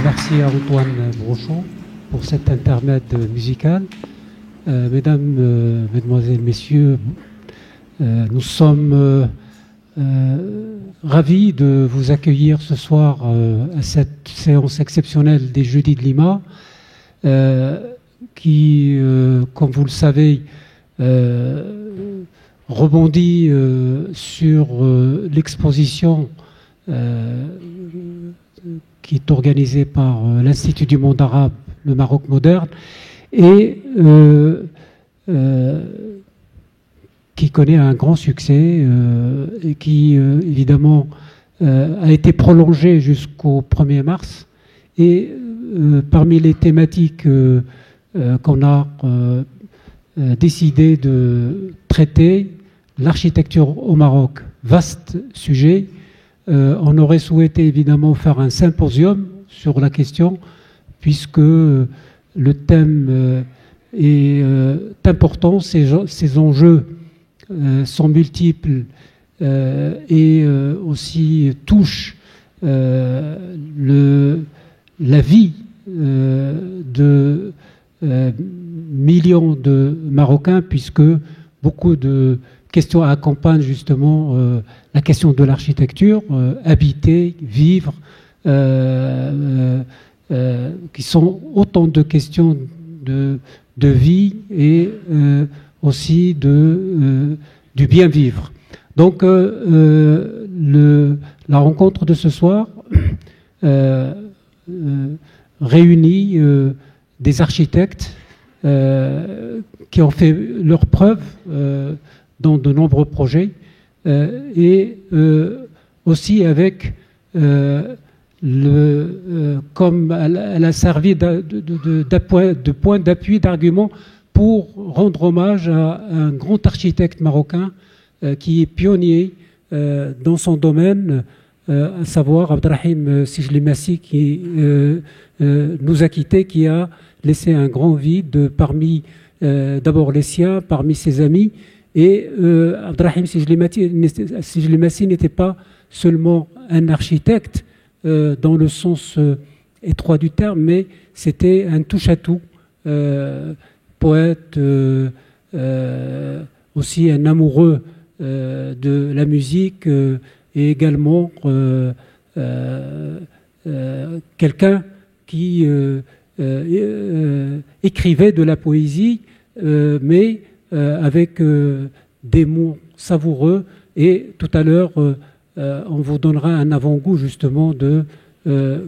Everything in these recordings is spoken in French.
Merci à Antoine Brochon pour cet intermède musical. Mesdames, Mesdemoiselles, Messieurs, nous sommes ravis de vous accueillir ce soir à cette séance exceptionnelle des Jeudis de Lima, qui, comme vous le savez, rebondit sur l'exposition qui est organisée par l'Institut du monde arabe, le Maroc moderne, et qui connaît un grand succès et qui, évidemment, a été prolongé jusqu'au 1er mars. Et parmi les thématiques qu'on a décidé de traiter, l'architecture au Maroc, vaste sujet. On aurait souhaité évidemment faire un symposium sur la question, puisque le thème est important, ces enjeux sont multiples et aussi touchent la vie de millions de Marocains, puisque beaucoup de questions accompagnent justement la question de l'architecture, habiter, vivre, qui sont autant de questions de vie et aussi du bien vivre. Donc la rencontre de ce soir réunit des architectes qui ont fait leur preuve dans de nombreux projets et aussi avec comme elle a servi de point d'appui, d'argument pour rendre hommage à un grand architecte marocain qui est pionnier dans son domaine, à savoir Abderrahim Sijlimassi, qui nous a quittés, qui a laissé un grand vide parmi d'abord les siens, parmi ses amis. Et Abderrahim Sijlimassi n'était pas seulement un architecte dans le sens étroit du terme, mais c'était un touche-à-tout, poète, aussi un amoureux de la musique et également quelqu'un qui écrivait de la poésie, mais avec des mots savoureux. Et tout à l'heure, on vous donnera un avant-goût justement de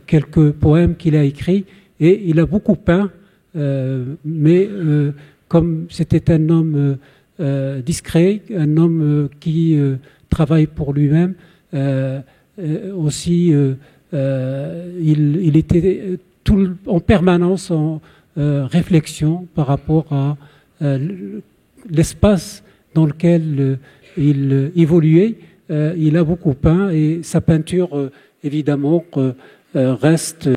quelques poèmes qu'il a écrits. Et il a beaucoup peint, mais comme c'était un homme discret, un homme qui travaille pour lui-même, aussi il était en permanence en réflexion par rapport à l'espace dans lequel il évoluait. Il a beaucoup peint et sa peinture, évidemment, reste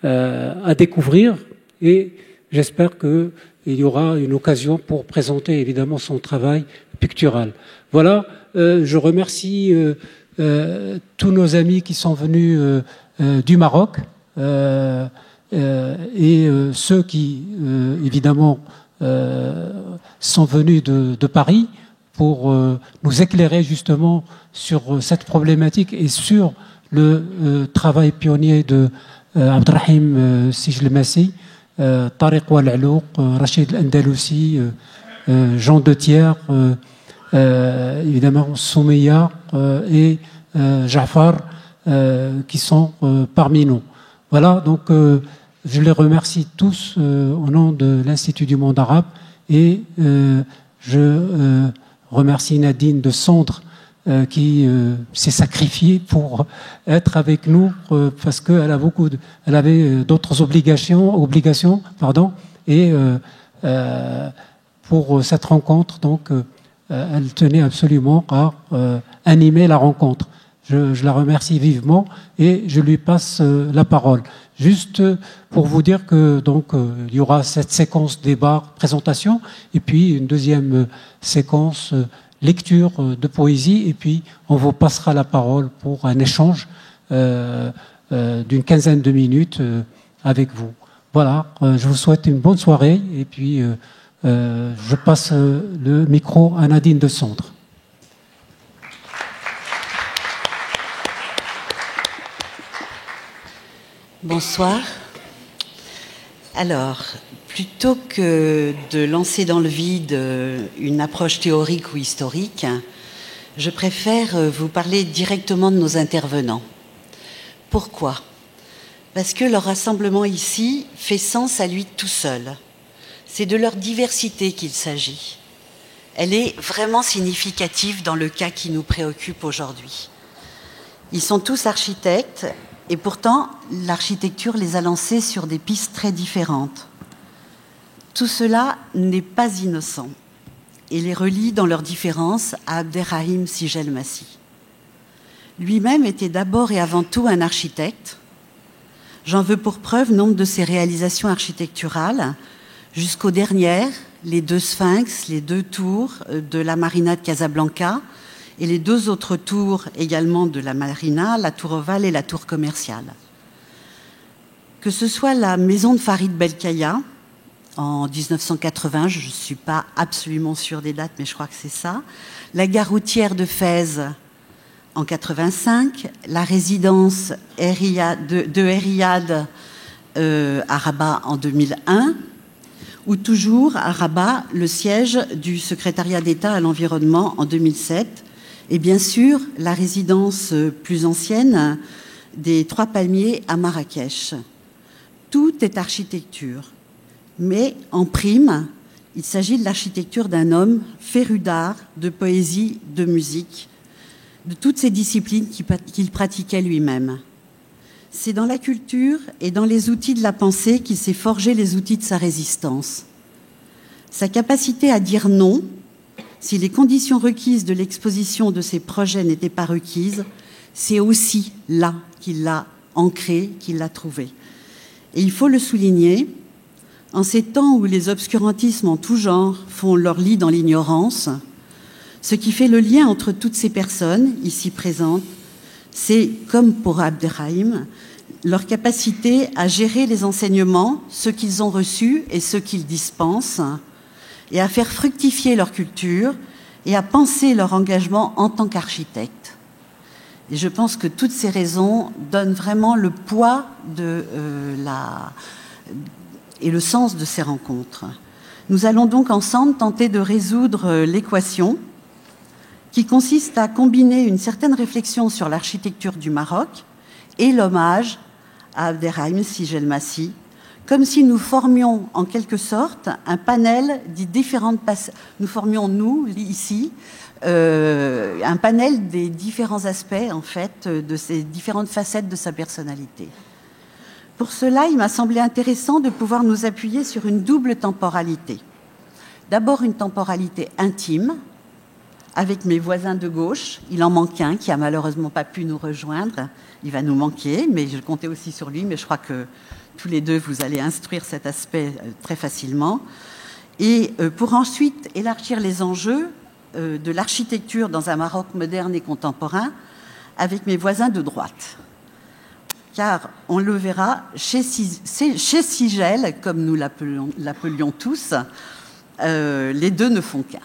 à découvrir, et j'espère qu'il y aura une occasion pour présenter, évidemment, son travail pictural. Voilà, je remercie tous nos amis qui sont venus du Maroc et ceux qui, évidemment, sont venus de Paris pour nous éclairer justement sur cette problématique et sur le travail pionnier de Abderrahim Sijlimassi, Tariq Oual'Alouq, Rachid Al-Andalousi, Jean de Thiers, évidemment Soumeya et Jafar, qui sont parmi nous. Voilà, donc je les remercie tous au nom de l'Institut du monde arabe, et je remercie Nadine de Sondre qui s'est sacrifiée pour être avec nous parce qu'elle a elle avait d'autres obligations, et pour cette rencontre, donc elle tenait absolument à animer la rencontre. Je la remercie vivement et je lui passe la parole. Juste pour vous dire que donc il y aura cette séquence débat, présentation, et puis une deuxième séquence lecture de poésie, et puis on vous passera la parole pour un échange d'une quinzaine de minutes avec vous. Voilà, je vous souhaite une bonne soirée et puis je passe le micro à Nadine de Sondre. Bonsoir. Alors, plutôt que de lancer dans le vide une approche théorique ou historique, je préfère vous parler directement de nos intervenants. Pourquoi ? Parce que leur rassemblement ici fait sens à lui tout seul. C'est de leur diversité qu'il s'agit. Elle est vraiment significative dans le cas qui nous préoccupe aujourd'hui. Ils sont tous architectes et pourtant l'architecture les a lancés sur des pistes très différentes. Tout cela n'est pas innocent et les relie dans leurs différences à Abderrahim Sijelmassi. Lui-même était d'abord et avant tout un architecte. J'en veux pour preuve nombre de ses réalisations architecturales, jusqu'aux dernières, les 2 sphinx, les 2 tours de la marina de Casablanca et les 2 autres tours également de la marina, la tour ovale et la tour commerciale. Que ce soit la maison de Farid Belkaya en 1980, je ne suis pas absolument sûre des dates, mais je crois que c'est ça, la gare routière de Fès en 85, la résidence de Eriad à Rabat en 2001, ou toujours à Rabat, le siège du secrétariat d'État à l'environnement en 2007, et bien sûr la résidence plus ancienne des 3 Palmiers à Marrakech. Tout est architecture, mais en prime, il s'agit de l'architecture d'un homme féru d'art, de poésie, de musique, de toutes ces disciplines qu'il pratiquait lui-même. C'est dans la culture et dans les outils de la pensée qu'il s'est forgé les outils de sa résistance. Sa capacité à dire non, si les conditions requises de l'exposition de ses projets n'étaient pas requises, c'est aussi là qu'il l'a ancré, qu'il l'a trouvé. Et il faut le souligner, en ces temps où les obscurantismes en tout genre font leur lit dans l'ignorance, ce qui fait le lien entre toutes ces personnes ici présentes, c'est, comme pour Abderrahim, leur capacité à gérer les enseignements, ceux qu'ils ont reçus et ceux qu'ils dispensent, et à faire fructifier leur culture et à penser leur engagement en tant qu'architecte. Et je pense que toutes ces raisons donnent vraiment le poids et le sens de ces rencontres. Nous allons donc ensemble tenter de résoudre l'équation qui consiste à combiner une certaine réflexion sur l'architecture du Maroc et l'hommage à Abderrahim Sijelmassi, comme si nous formions en quelque sorte un panel des différentes... Nous formions, nous, ici, un panel des différents aspects, en fait, de ces différentes facettes de sa personnalité. Pour cela, il m'a semblé intéressant de pouvoir nous appuyer sur une double temporalité. D'abord, une temporalité intime, avec mes voisins de gauche. Il en manque un qui n'a malheureusement pas pu nous rejoindre. Il va nous manquer, mais je comptais aussi sur lui, mais je crois que tous les deux, vous allez instruire cet aspect très facilement. Et pour ensuite élargir les enjeux de l'architecture dans un Maroc moderne et contemporain avec mes voisins de droite. Car, on le verra, chez Sigel, comme nous l'appelions tous, les deux ne font qu'un.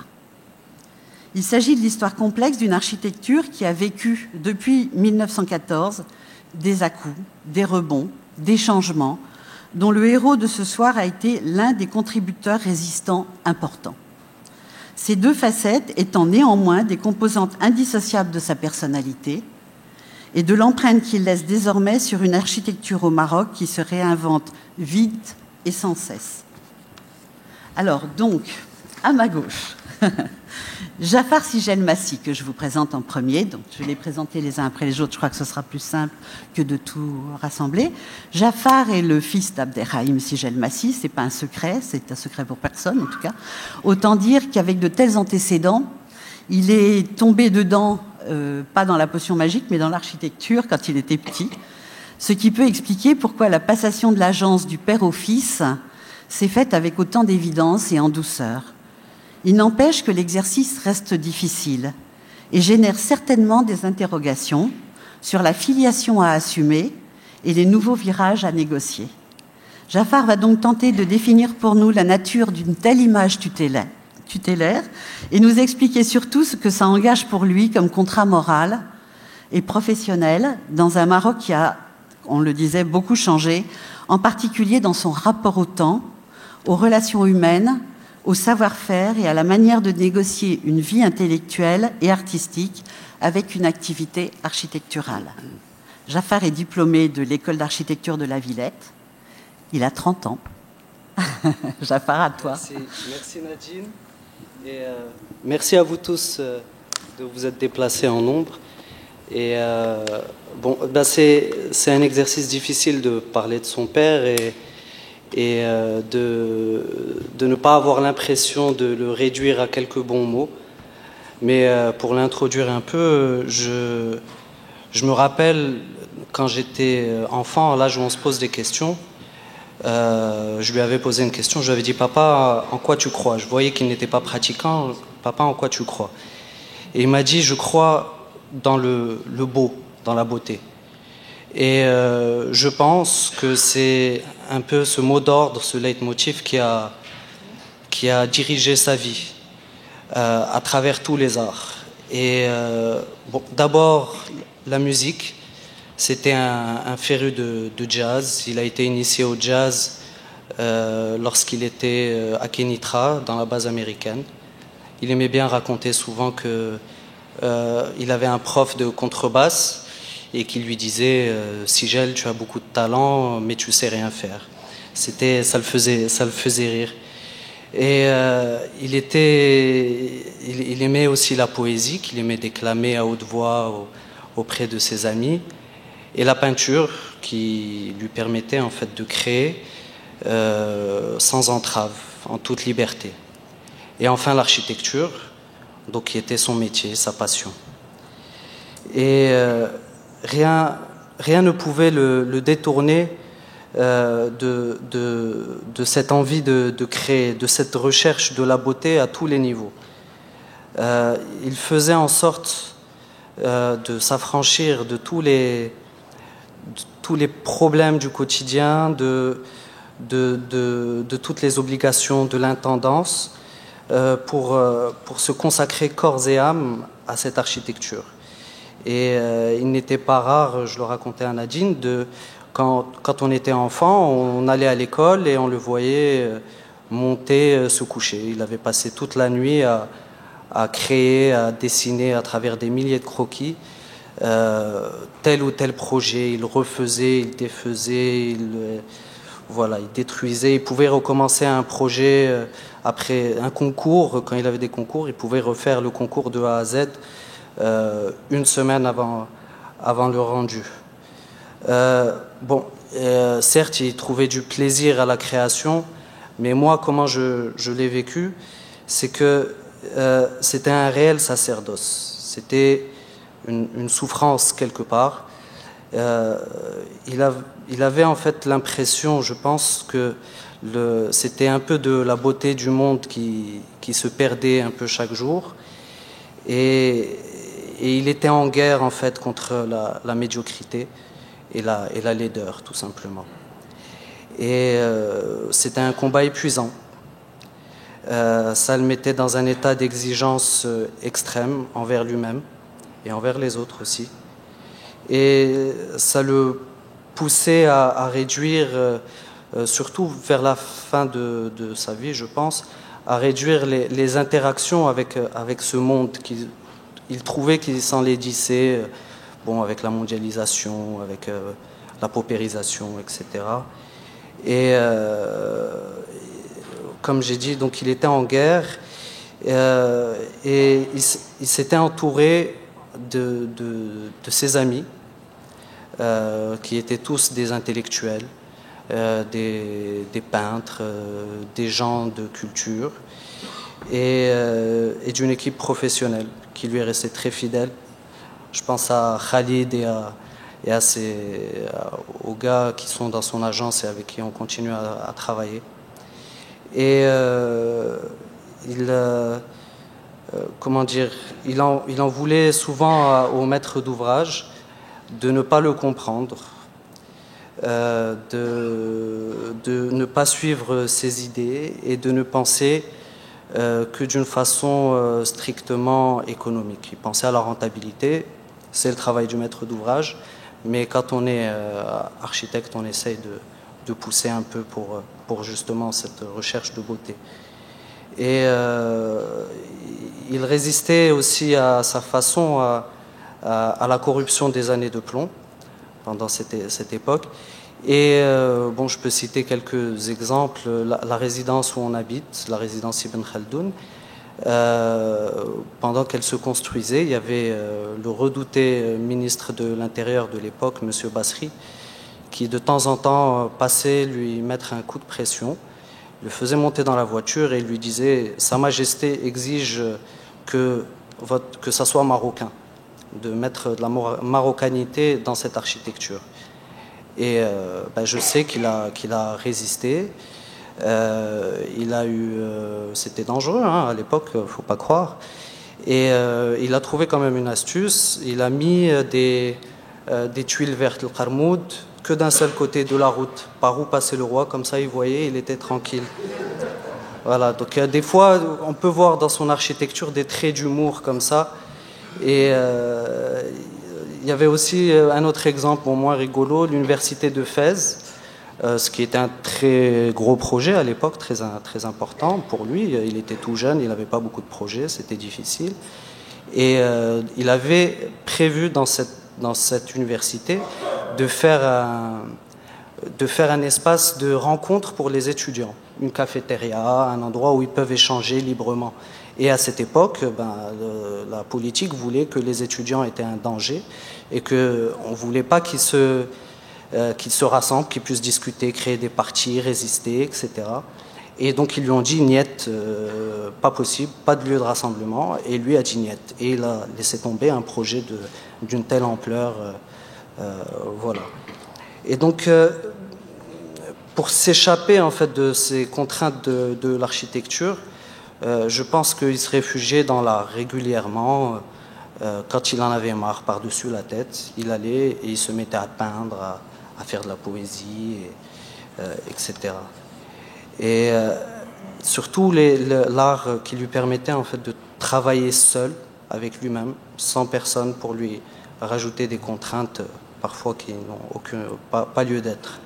Il s'agit de l'histoire complexe d'une architecture qui a vécu depuis 1914 des à-coups, des rebonds, des changements, dont le héros de ce soir a été l'un des contributeurs résistants importants. Ces deux facettes étant néanmoins des composantes indissociables de sa personnalité et de l'empreinte qu'il laisse désormais sur une architecture au Maroc qui se réinvente vite et sans cesse. Alors donc, à ma gauche, Jafar Sijelmassi, que je vous présente en premier. Donc, je vais les présenter les uns après les autres. Je crois que ce sera plus simple que de tout rassembler. Jafar est le fils d'Abderrahim Sijelmassi. Ce n'est pas un secret, c'est un secret pour personne en tout cas. Autant dire qu'avec de tels antécédents, il est tombé dedans, pas dans la potion magique, mais dans l'architecture quand il était petit. Ce qui peut expliquer pourquoi la passation de l'agence du père au fils s'est faite avec autant d'évidence et en douceur. Il n'empêche que l'exercice reste difficile et génère certainement des interrogations sur la filiation à assumer et les nouveaux virages à négocier. Jaffar va donc tenter de définir pour nous la nature d'une telle image tutélaire et nous expliquer surtout ce que ça engage pour lui comme contrat moral et professionnel dans un Maroc qui a, on le disait, beaucoup changé, en particulier dans son rapport au temps, aux relations humaines, au savoir-faire et à la manière de négocier une vie intellectuelle et artistique avec une activité architecturale. Jaffar est diplômé de l'école d'architecture de la Villette. Il a 30 ans. Jaffar, à toi. Merci Nadine. Et merci à vous tous de vous être déplacés en nombre. Et c'est un exercice difficile de parler de son père et de ne pas avoir l'impression de le réduire à quelques bons mots. Mais pour l'introduire un peu, je me rappelle quand j'étais enfant, à l'âge où on se pose des questions, je lui avais posé une question, je lui avais dit « Papa, en quoi tu crois ?» Je voyais qu'il n'était pas pratiquant. « Papa, en quoi tu crois ?» Et il m'a dit « Je crois dans le beau, dans la beauté. » Et je pense que c'est un peu ce mot d'ordre, ce leitmotiv qui a dirigé sa vie à travers tous les arts. Et d'abord, la musique. C'était un féru de jazz. Il a été initié au jazz lorsqu'il était à Kenitra, dans la base américaine. Il aimait bien raconter souvent qu'il avait un prof de contrebasse et qui lui disait Sigel, tu as beaucoup de talent, mais tu sais rien faire. Ça le faisait rire. Et il aimait aussi la poésie, qu'il aimait déclamer à haute voix auprès de ses amis. Et la peinture qui lui permettait en fait de créer sans entrave, en toute liberté. Et enfin l'architecture, donc qui était son métier, sa passion. Et rien ne pouvait le détourner de cette envie de créer, de cette recherche de la beauté à tous les niveaux. Il faisait en sorte de s'affranchir de tous les problèmes du quotidien, de toutes les obligations, de l'intendance, pour se consacrer corps et âme à cette architecture. Et il n'était pas rare, je le racontais à Nadine, quand on était enfant, on allait à l'école et on le voyait monter, se coucher. Il avait passé toute la nuit à créer, à dessiner à travers des milliers de croquis tel ou tel projet. Il refaisait, il défaisait, il détruisait. Il pouvait recommencer un projet après un concours. Quand il avait des concours, il pouvait refaire le concours de A à Z une semaine avant le rendu. Certes, il trouvait du plaisir à la création, mais moi, comment je l'ai vécu, c'est que c'était un réel sacerdoce. C'était une souffrance quelque part. Il avait en fait l'impression, je pense, que c'était un peu de la beauté du monde qui se perdait un peu chaque jour. Et il était en guerre en fait contre la médiocrité et la laideur, tout simplement. Et c'était un combat épuisant. Ça le mettait dans un état d'exigence extrême envers lui-même et envers les autres aussi. Et ça le poussait à réduire, surtout vers la fin de sa vie, je pense, à réduire les interactions avec ce monde qu'il trouvait qu'il s'enlaidissait, avec la mondialisation, avec la paupérisation, etc. Et comme j'ai dit, donc il était en guerre et il s'était entouré de ses amis qui étaient tous des intellectuels, des peintres, des gens de culture et d'une équipe professionnelle qui lui est restée très fidèle. Je pense à Khalid et aux gars qui sont dans son agence et avec qui on continue à travailler. Et il en voulait souvent au maître d'ouvrage de ne pas le comprendre, de ne pas suivre ses idées et de ne penser que d'une façon strictement économique. Il pensait à la rentabilité, c'est le travail du maître d'ouvrage, mais quand on est architecte, on essaye de pousser un peu pour justement cette recherche de beauté. Et il résistait aussi à sa façon à la corruption des années de plomb pendant cette époque. Et bon, je peux citer quelques exemples. La résidence où on habite, la résidence Ibn Khaldoun, pendant qu'elle se construisait, il y avait le redouté ministre de l'Intérieur de l'époque, M. Basri, qui de temps en temps passait lui mettre un coup de pression, le faisait monter dans la voiture et lui disait « Sa Majesté exige que ça soit marocain », de mettre de la marocanité dans cette architecture. Et je sais qu'il a résisté. Il a eu, c'était dangereux à l'époque, faut pas croire. Et il a trouvé quand même une astuce. Il a mis des tuiles vertes, le Qarmoud, que d'un seul côté de la route, par où passait le roi. Comme ça, il voyait, il était tranquille. Voilà. Donc des fois, on peut voir dans son architecture des traits d'humour comme ça. Et il y avait aussi un autre exemple, moins rigolo, l'université de Fès, ce qui était un très gros projet à l'époque, très important pour lui. Il était tout jeune, il n'avait pas beaucoup de projets, c'était difficile. Et il avait prévu dans cette université de faire un espace de rencontre pour les étudiants, une cafétéria, un endroit où ils peuvent échanger librement. Et à cette époque, la politique voulait que les étudiants étaient un danger et qu'on ne voulait pas qu'ils se rassemblent, qu'ils puissent discuter, créer des partis, résister, etc. Et donc ils lui ont dit « niet, pas possible, pas de lieu de rassemblement ». Et lui a dit « niet ». Et il a laissé tomber un projet d'une telle ampleur. Voilà. Et donc, pour s'échapper en fait de ces contraintes de l'architecture, je pense qu'il se réfugiait dans l'art régulièrement. Quand il en avait marre par-dessus la tête, il allait et il se mettait à peindre, à faire de la poésie, etc. Et surtout l'art qui lui permettait en fait de travailler seul avec lui-même, sans personne pour lui rajouter des contraintes parfois qui n'ont pas lieu d'être.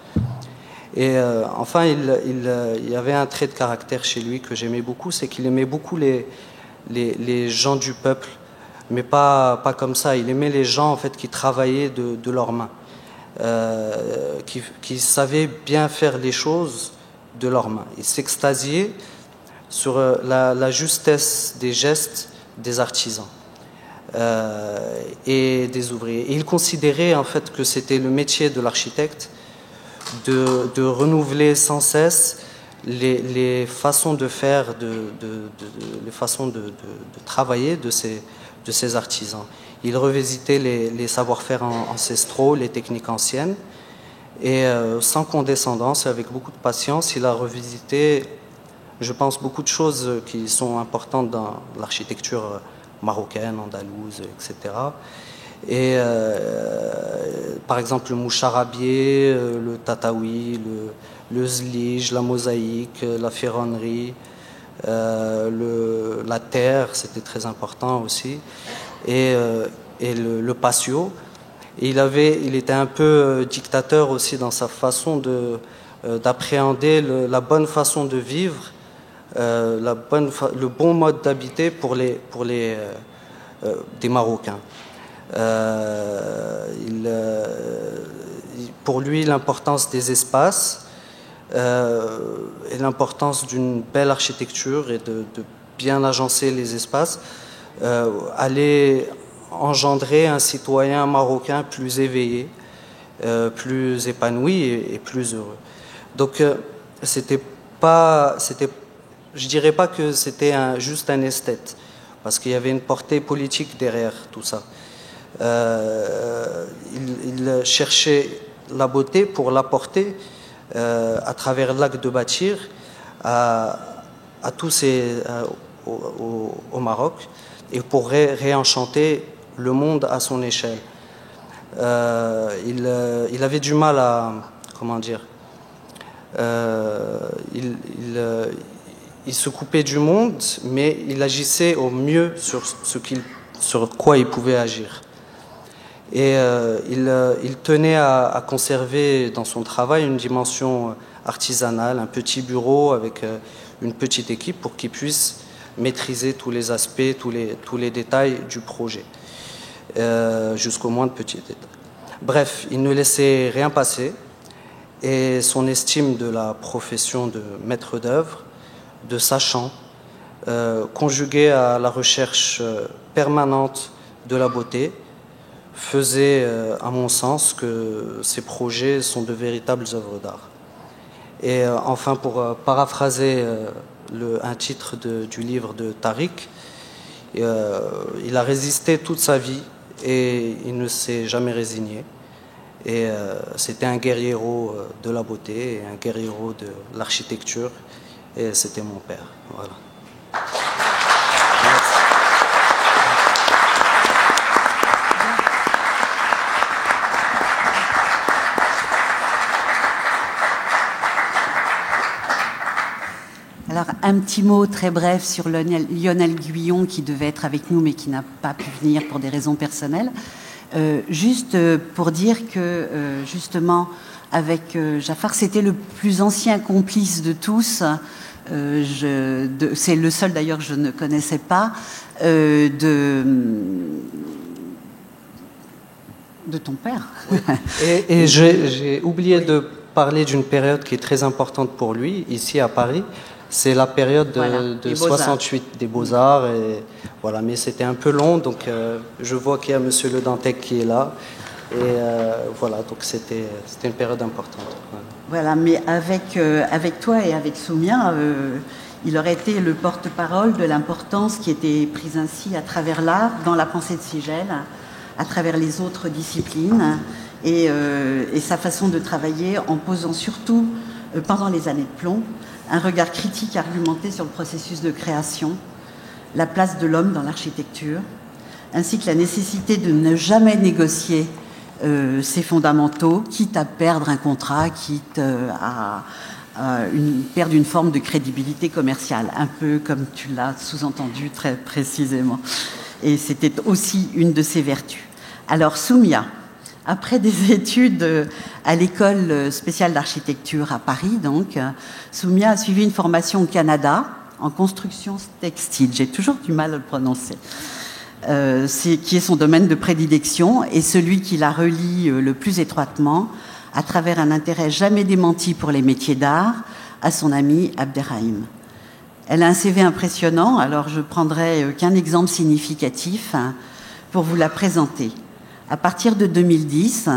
Et enfin, il y avait un trait de caractère chez lui que j'aimais beaucoup, c'est qu'il aimait beaucoup les gens du peuple, mais pas comme ça. Il aimait les gens en fait qui travaillaient de leurs mains, qui savaient bien faire les choses de leurs mains. Il s'extasiait sur la justesse des gestes des artisans et des ouvriers. Et il considérait en fait que c'était le métier de l'architecte de renouveler sans cesse les façons de faire, les façons de travailler de ces artisans. Il revisitait les savoir-faire ancestraux, les techniques anciennes, et sans condescendance et avec beaucoup de patience, il a revisité, je pense, beaucoup de choses qui sont importantes dans l'architecture marocaine, andalouse, etc. Et par exemple le moucharabier, le tataoui, le zlige, la mosaïque, la ferronnerie, la terre, c'était très important aussi, et le patio. Et il était un peu dictateur aussi dans sa façon d'appréhender la bonne façon de vivre, le bon mode d'habiter pour des Marocains. Pour lui, l'importance des espaces et l'importance d'une belle architecture et de bien agencer les espaces allait engendrer un citoyen marocain plus éveillé, plus épanoui et plus heureux. Donc, je dirais pas que c'était juste un esthète, parce qu'il y avait une portée politique derrière tout ça. Il cherchait la beauté pour l'apporter à travers l'acte de bâtir au Maroc et pour réenchanter le monde à son échelle. Il avait du mal comment dire, il se coupait du monde, mais il agissait au mieux sur quoi il pouvait agir. Et il tenait à conserver dans son travail une dimension artisanale, un petit bureau avec une petite équipe pour qu'il puisse maîtriser tous les aspects, tous les détails du projet, jusqu'au moins de petits détails. Bref, il ne laissait rien passer et son estime de la profession de maître d'œuvre, de sachant, conjuguée à la recherche permanente de la beauté, faisait, à mon sens, que ces projets sont de véritables œuvres d'art. Et enfin, pour paraphraser un titre du livre de Tariq, il a résisté toute sa vie et il ne s'est jamais résigné. Et c'était un guerriero de la beauté et un guerriero de l'architecture. Et c'était mon père. Voilà. Alors, un petit mot très bref sur Lionel Guyon, qui devait être avec nous, mais qui n'a pas pu venir pour des raisons personnelles. Juste pour dire que, justement, avec Jafar, c'était le plus ancien complice de tous. C'est le seul, d'ailleurs, que je ne connaissais pas, de ton père. Oui. Et j'ai oublié de parler d'une période qui est très importante pour lui, ici à Paris. C'est la période de 68 des Beaux-Arts. Et voilà, mais c'était un peu long, donc je vois qu'il y a Monsieur Le Dantec qui est là. Et voilà, donc c'était une période importante. Voilà, mais avec toi et avec Soumia, il aurait été le porte-parole de l'importance qui était prise ainsi à travers l'art, dans la pensée de Sigel, à travers les autres disciplines, et sa façon de travailler en posant surtout, pendant les années de plomb, un regard critique argumenté sur le processus de création, la place de l'homme dans l'architecture, ainsi que la nécessité de ne jamais négocier ses fondamentaux, quitte à perdre un contrat, quitte à perdre une forme de crédibilité commerciale, un peu comme tu l'as sous-entendu très précisément. Et c'était aussi une de ses vertus. Alors, Soumia, après des études à l'école spéciale d'architecture à Paris, donc, Soumia a suivi une formation au Canada en construction textile. J'ai toujours du mal à le prononcer. Qui est son domaine de prédilection et celui qui la relie le plus étroitement, à travers un intérêt jamais démenti pour les métiers d'art, à son ami Abderrahim. Elle a un CV impressionnant, alors je prendrai qu'un exemple significatif pour vous la présenter. À partir de 2010,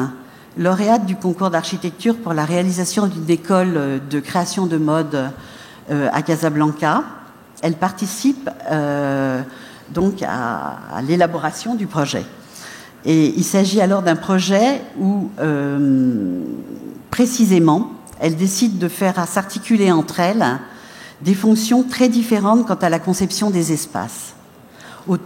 lauréate du concours d'architecture pour la réalisation d'une école de création de mode à Casablanca, elle participe donc à l'élaboration du projet. Et il s'agit alors d'un projet où, précisément, elle décide de faire s'articuler entre elles des fonctions très différentes quant à la conception des espaces.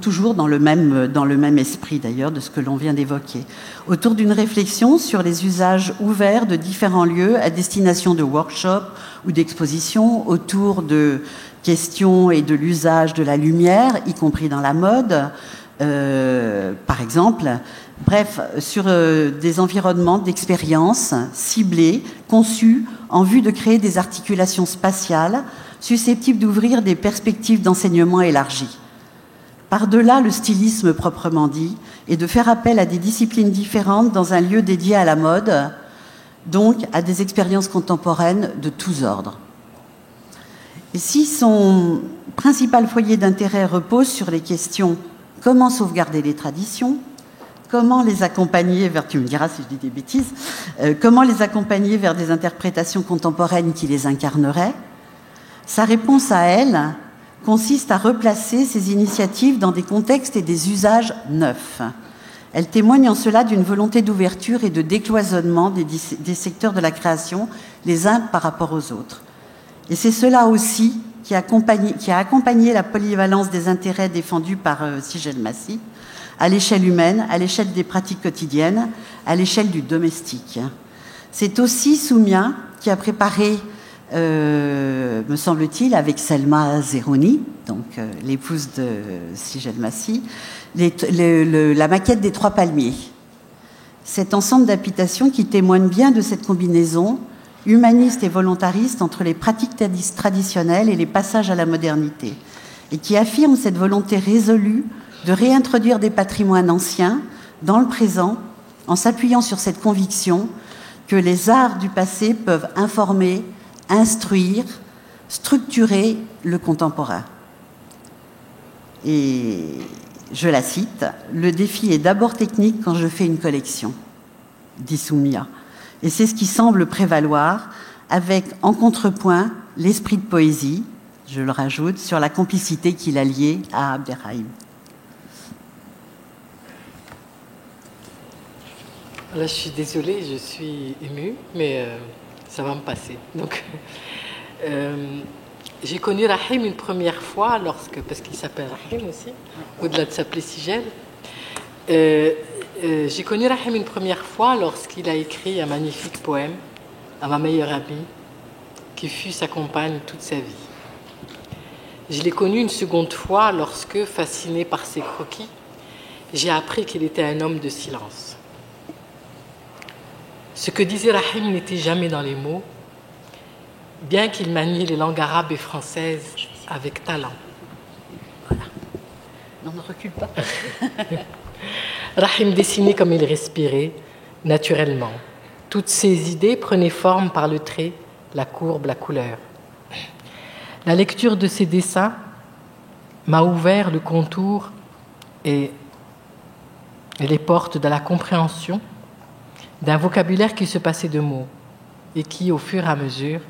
Toujours dans le même esprit d'ailleurs de ce que l'on vient d'évoquer, autour d'une réflexion sur les usages ouverts de différents lieux à destination de workshops ou d'expositions, autour de questions et de l'usage de la lumière, y compris dans la mode, par exemple. Bref, sur des environnements d'expérience ciblés, conçus en vue de créer des articulations spatiales susceptibles d'ouvrir des perspectives d'enseignement élargies. Par-delà le stylisme proprement dit, et de faire appel à des disciplines différentes dans un lieu dédié à la mode, donc à des expériences contemporaines de tous ordres. Et si son principal foyer d'intérêt repose sur les questions « comment sauvegarder les traditions ?» comment les accompagner vers, tu me diras si je dis des bêtises, comment les accompagner vers des interprétations contemporaines qui les incarneraient, sa réponse à elle consiste à replacer ces initiatives dans des contextes et des usages neufs. Elle témoigne en cela d'une volonté d'ouverture et de décloisonnement des secteurs de la création, les uns par rapport aux autres. Et c'est cela aussi qui a accompagné la polyvalence des intérêts défendus par Sigel Massi, à l'échelle humaine, à l'échelle des pratiques quotidiennes, à l'échelle du domestique. C'est aussi Soumia qui a préparé, me semble-t-il, avec Selma Zeroni, donc l'épouse de Sigel Massi, la maquette des 3 palmiers. Cet ensemble d'habitations qui témoigne bien de cette combinaison humaniste et volontariste entre les pratiques traditionnelles et les passages à la modernité, et qui affirme cette volonté résolue de réintroduire des patrimoines anciens dans le présent, en s'appuyant sur cette conviction que les arts du passé peuvent informer, instruire, structurer le contemporain. Et je la cite, « Le défi est d'abord technique quand je fais une collection », dit Soumia. Et c'est ce qui semble prévaloir, avec en contrepoint l'esprit de poésie, je le rajoute, sur la complicité qu'il a liée à Abderrahim. Là, je suis désolée, je suis émue, mais ça va me passer. Donc, j'ai connu Rahim une première fois, parce qu'il s'appelle Rahim aussi, au-delà de s'appeler Sigel. J'ai connu Rahim une première fois lorsqu'il a écrit un magnifique poème à ma meilleure amie, qui fut sa compagne toute sa vie. Je l'ai connu une seconde fois lorsque, fasciné par ses croquis, j'ai appris qu'il était un homme de silence. Ce que disait Rahim n'était jamais dans les mots, bien qu'il maniait les langues arabes et françaises avec talent. Voilà. Non, ne recule pas. Rahim dessinait comme il respirait, naturellement. Toutes ses idées prenaient forme par le trait, la courbe, la couleur. La lecture de ses dessins m'a ouvert le contour et les portes de la compréhension d'un vocabulaire qui se passait de mots et qui, au fur et à mesure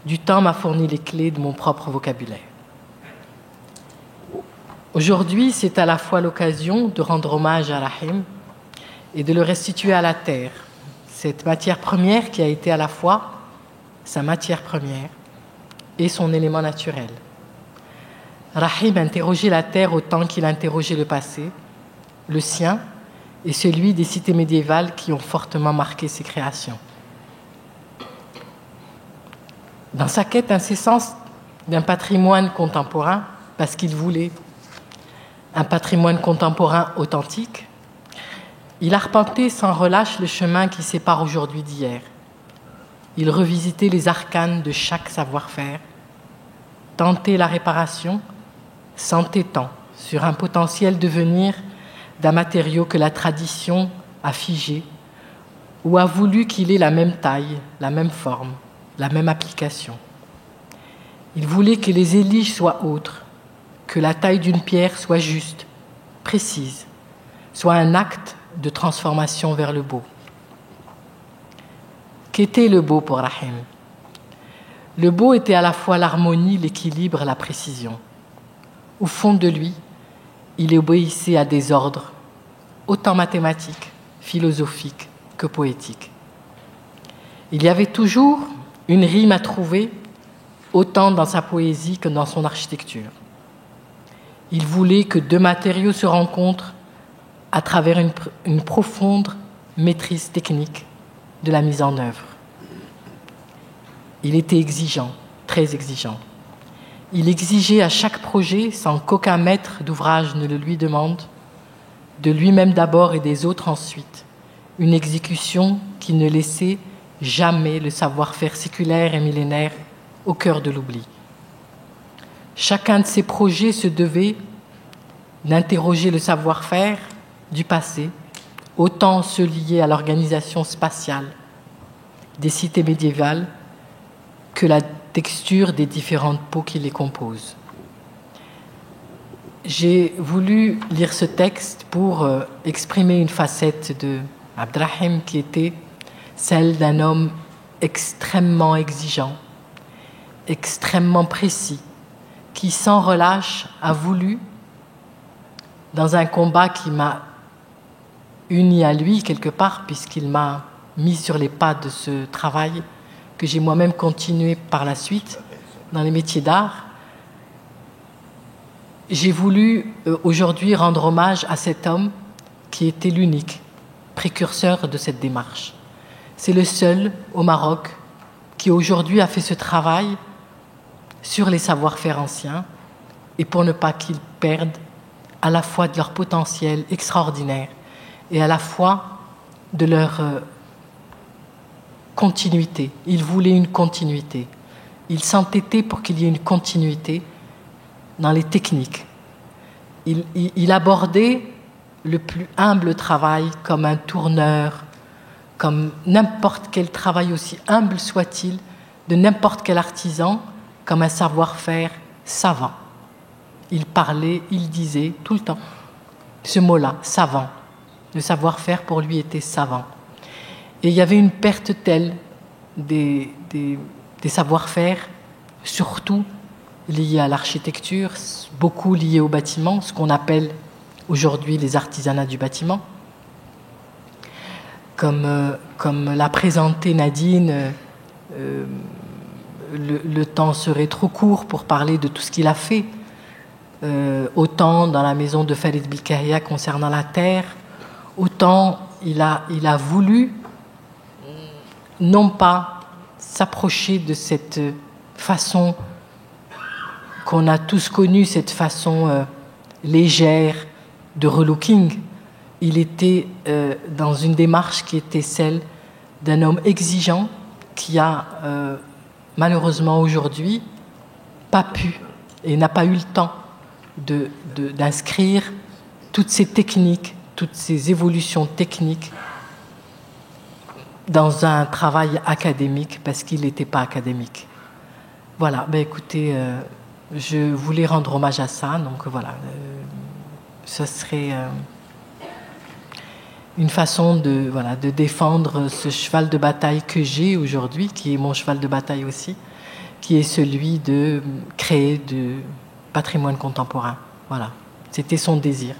du temps, m'a fourni les clés de mon propre vocabulaire. Aujourd'hui, c'est à la fois l'occasion de rendre hommage à Rahim et de le restituer à la terre, cette matière première qui a été à la fois sa matière première et son élément naturel. Rahim interrogeait la terre autant qu'il interrogeait le passé, le sien et celui des cités médiévales qui ont fortement marqué ses créations. Dans sa quête incessante d'un patrimoine contemporain, parce qu'il voulait un patrimoine contemporain authentique, il arpentait sans relâche le chemin qui sépare aujourd'hui d'hier. Il revisitait les arcanes de chaque savoir-faire, tentait la réparation, s'entêtant sur un potentiel devenir d'un matériau que la tradition a figé ou a voulu qu'il ait la même taille, la même forme, la même application. Il voulait que les éliges soient autres, que la taille d'une pierre soit juste, précise, soit un acte de transformation vers le beau. Qu'était le beau pour Rahim? Le beau était à la fois l'harmonie, l'équilibre, la précision. Au fond de lui, il obéissait à des ordres, autant mathématiques, philosophiques que poétiques. Il y avait toujours une rime à trouver, autant dans sa poésie que dans son architecture. Il voulait que deux matériaux se rencontrent à travers une profonde maîtrise technique de la mise en œuvre. Il était exigeant, très exigeant. Il exigeait à chaque projet, sans qu'aucun maître d'ouvrage ne le lui demande, de lui-même d'abord et des autres ensuite, une exécution qui ne laissait jamais le savoir-faire séculaire et millénaire au cœur de l'oubli. Chacun de ces projets se devait d'interroger le savoir-faire du passé, autant ceux liés à l'organisation spatiale des cités médiévales que la texture des différentes peaux qui les composent. J'ai voulu lire ce texte pour exprimer une facette de Abderrahim qui était celle d'un homme extrêmement exigeant, extrêmement précis, qui sans relâche a voulu, dans un combat qui m'a uni à lui quelque part, puisqu'il m'a mis sur les pas de ce travail que j'ai moi-même continué par la suite dans les métiers d'art, j'ai voulu aujourd'hui rendre hommage à cet homme qui était l'unique précurseur de cette démarche. C'est le seul au Maroc qui aujourd'hui a fait ce travail sur les savoir-faire anciens et pour ne pas qu'ils perdent à la fois de leur potentiel extraordinaire et à la fois de leur continuité. Il voulait une continuité. Il s'entêtait pour qu'il y ait une continuité dans les techniques. Il abordait le plus humble travail comme un tourneur, comme n'importe quel travail, aussi humble soit-il, de n'importe quel artisan, comme un savoir-faire savant. Il parlait, il disait tout le temps ce mot-là, savant. Le savoir-faire pour lui était savant. Et il y avait une perte telle des savoir-faire, surtout liés à l'architecture, beaucoup liés au bâtiment, ce qu'on appelle aujourd'hui les artisanats du bâtiment. Comme l'a présenté Nadine, le temps serait trop court pour parler de tout ce qu'il a fait, autant dans la maison de Farid Bilkahia concernant la terre, autant il a voulu non pas s'approcher de cette façon qu'on a tous connue, cette façon légère de relooking. Il était dans une démarche qui était celle d'un homme exigeant qui a malheureusement aujourd'hui pas pu et n'a pas eu le temps d'inscrire toutes ces techniques, toutes ces évolutions techniques dans un travail académique parce qu'il n'était pas académique. Voilà, ben écoutez, je voulais rendre hommage à ça, donc voilà, ce serait une façon de défendre ce cheval de bataille que j'ai aujourd'hui, qui est mon cheval de bataille aussi, qui est celui de créer du patrimoine contemporain. Voilà, c'était son désir.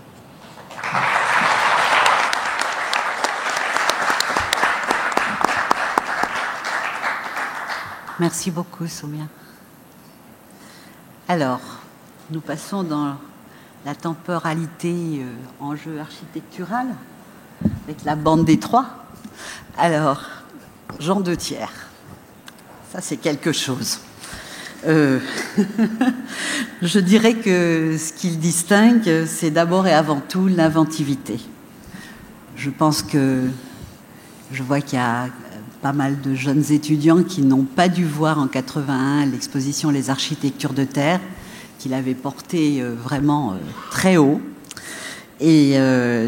Merci beaucoup, Soumia. Alors, nous passons dans la temporalité enjeu architectural avec la bande des trois. Alors, Jean de Thiers, ça c'est quelque chose. Je dirais que ce qu'il distingue, c'est d'abord et avant tout l'inventivité. Je pense que je vois qu'il y a pas mal de jeunes étudiants qui n'ont pas dû voir en 81 l'exposition Les architectures de terre, qu'il avait portée vraiment très haut. Et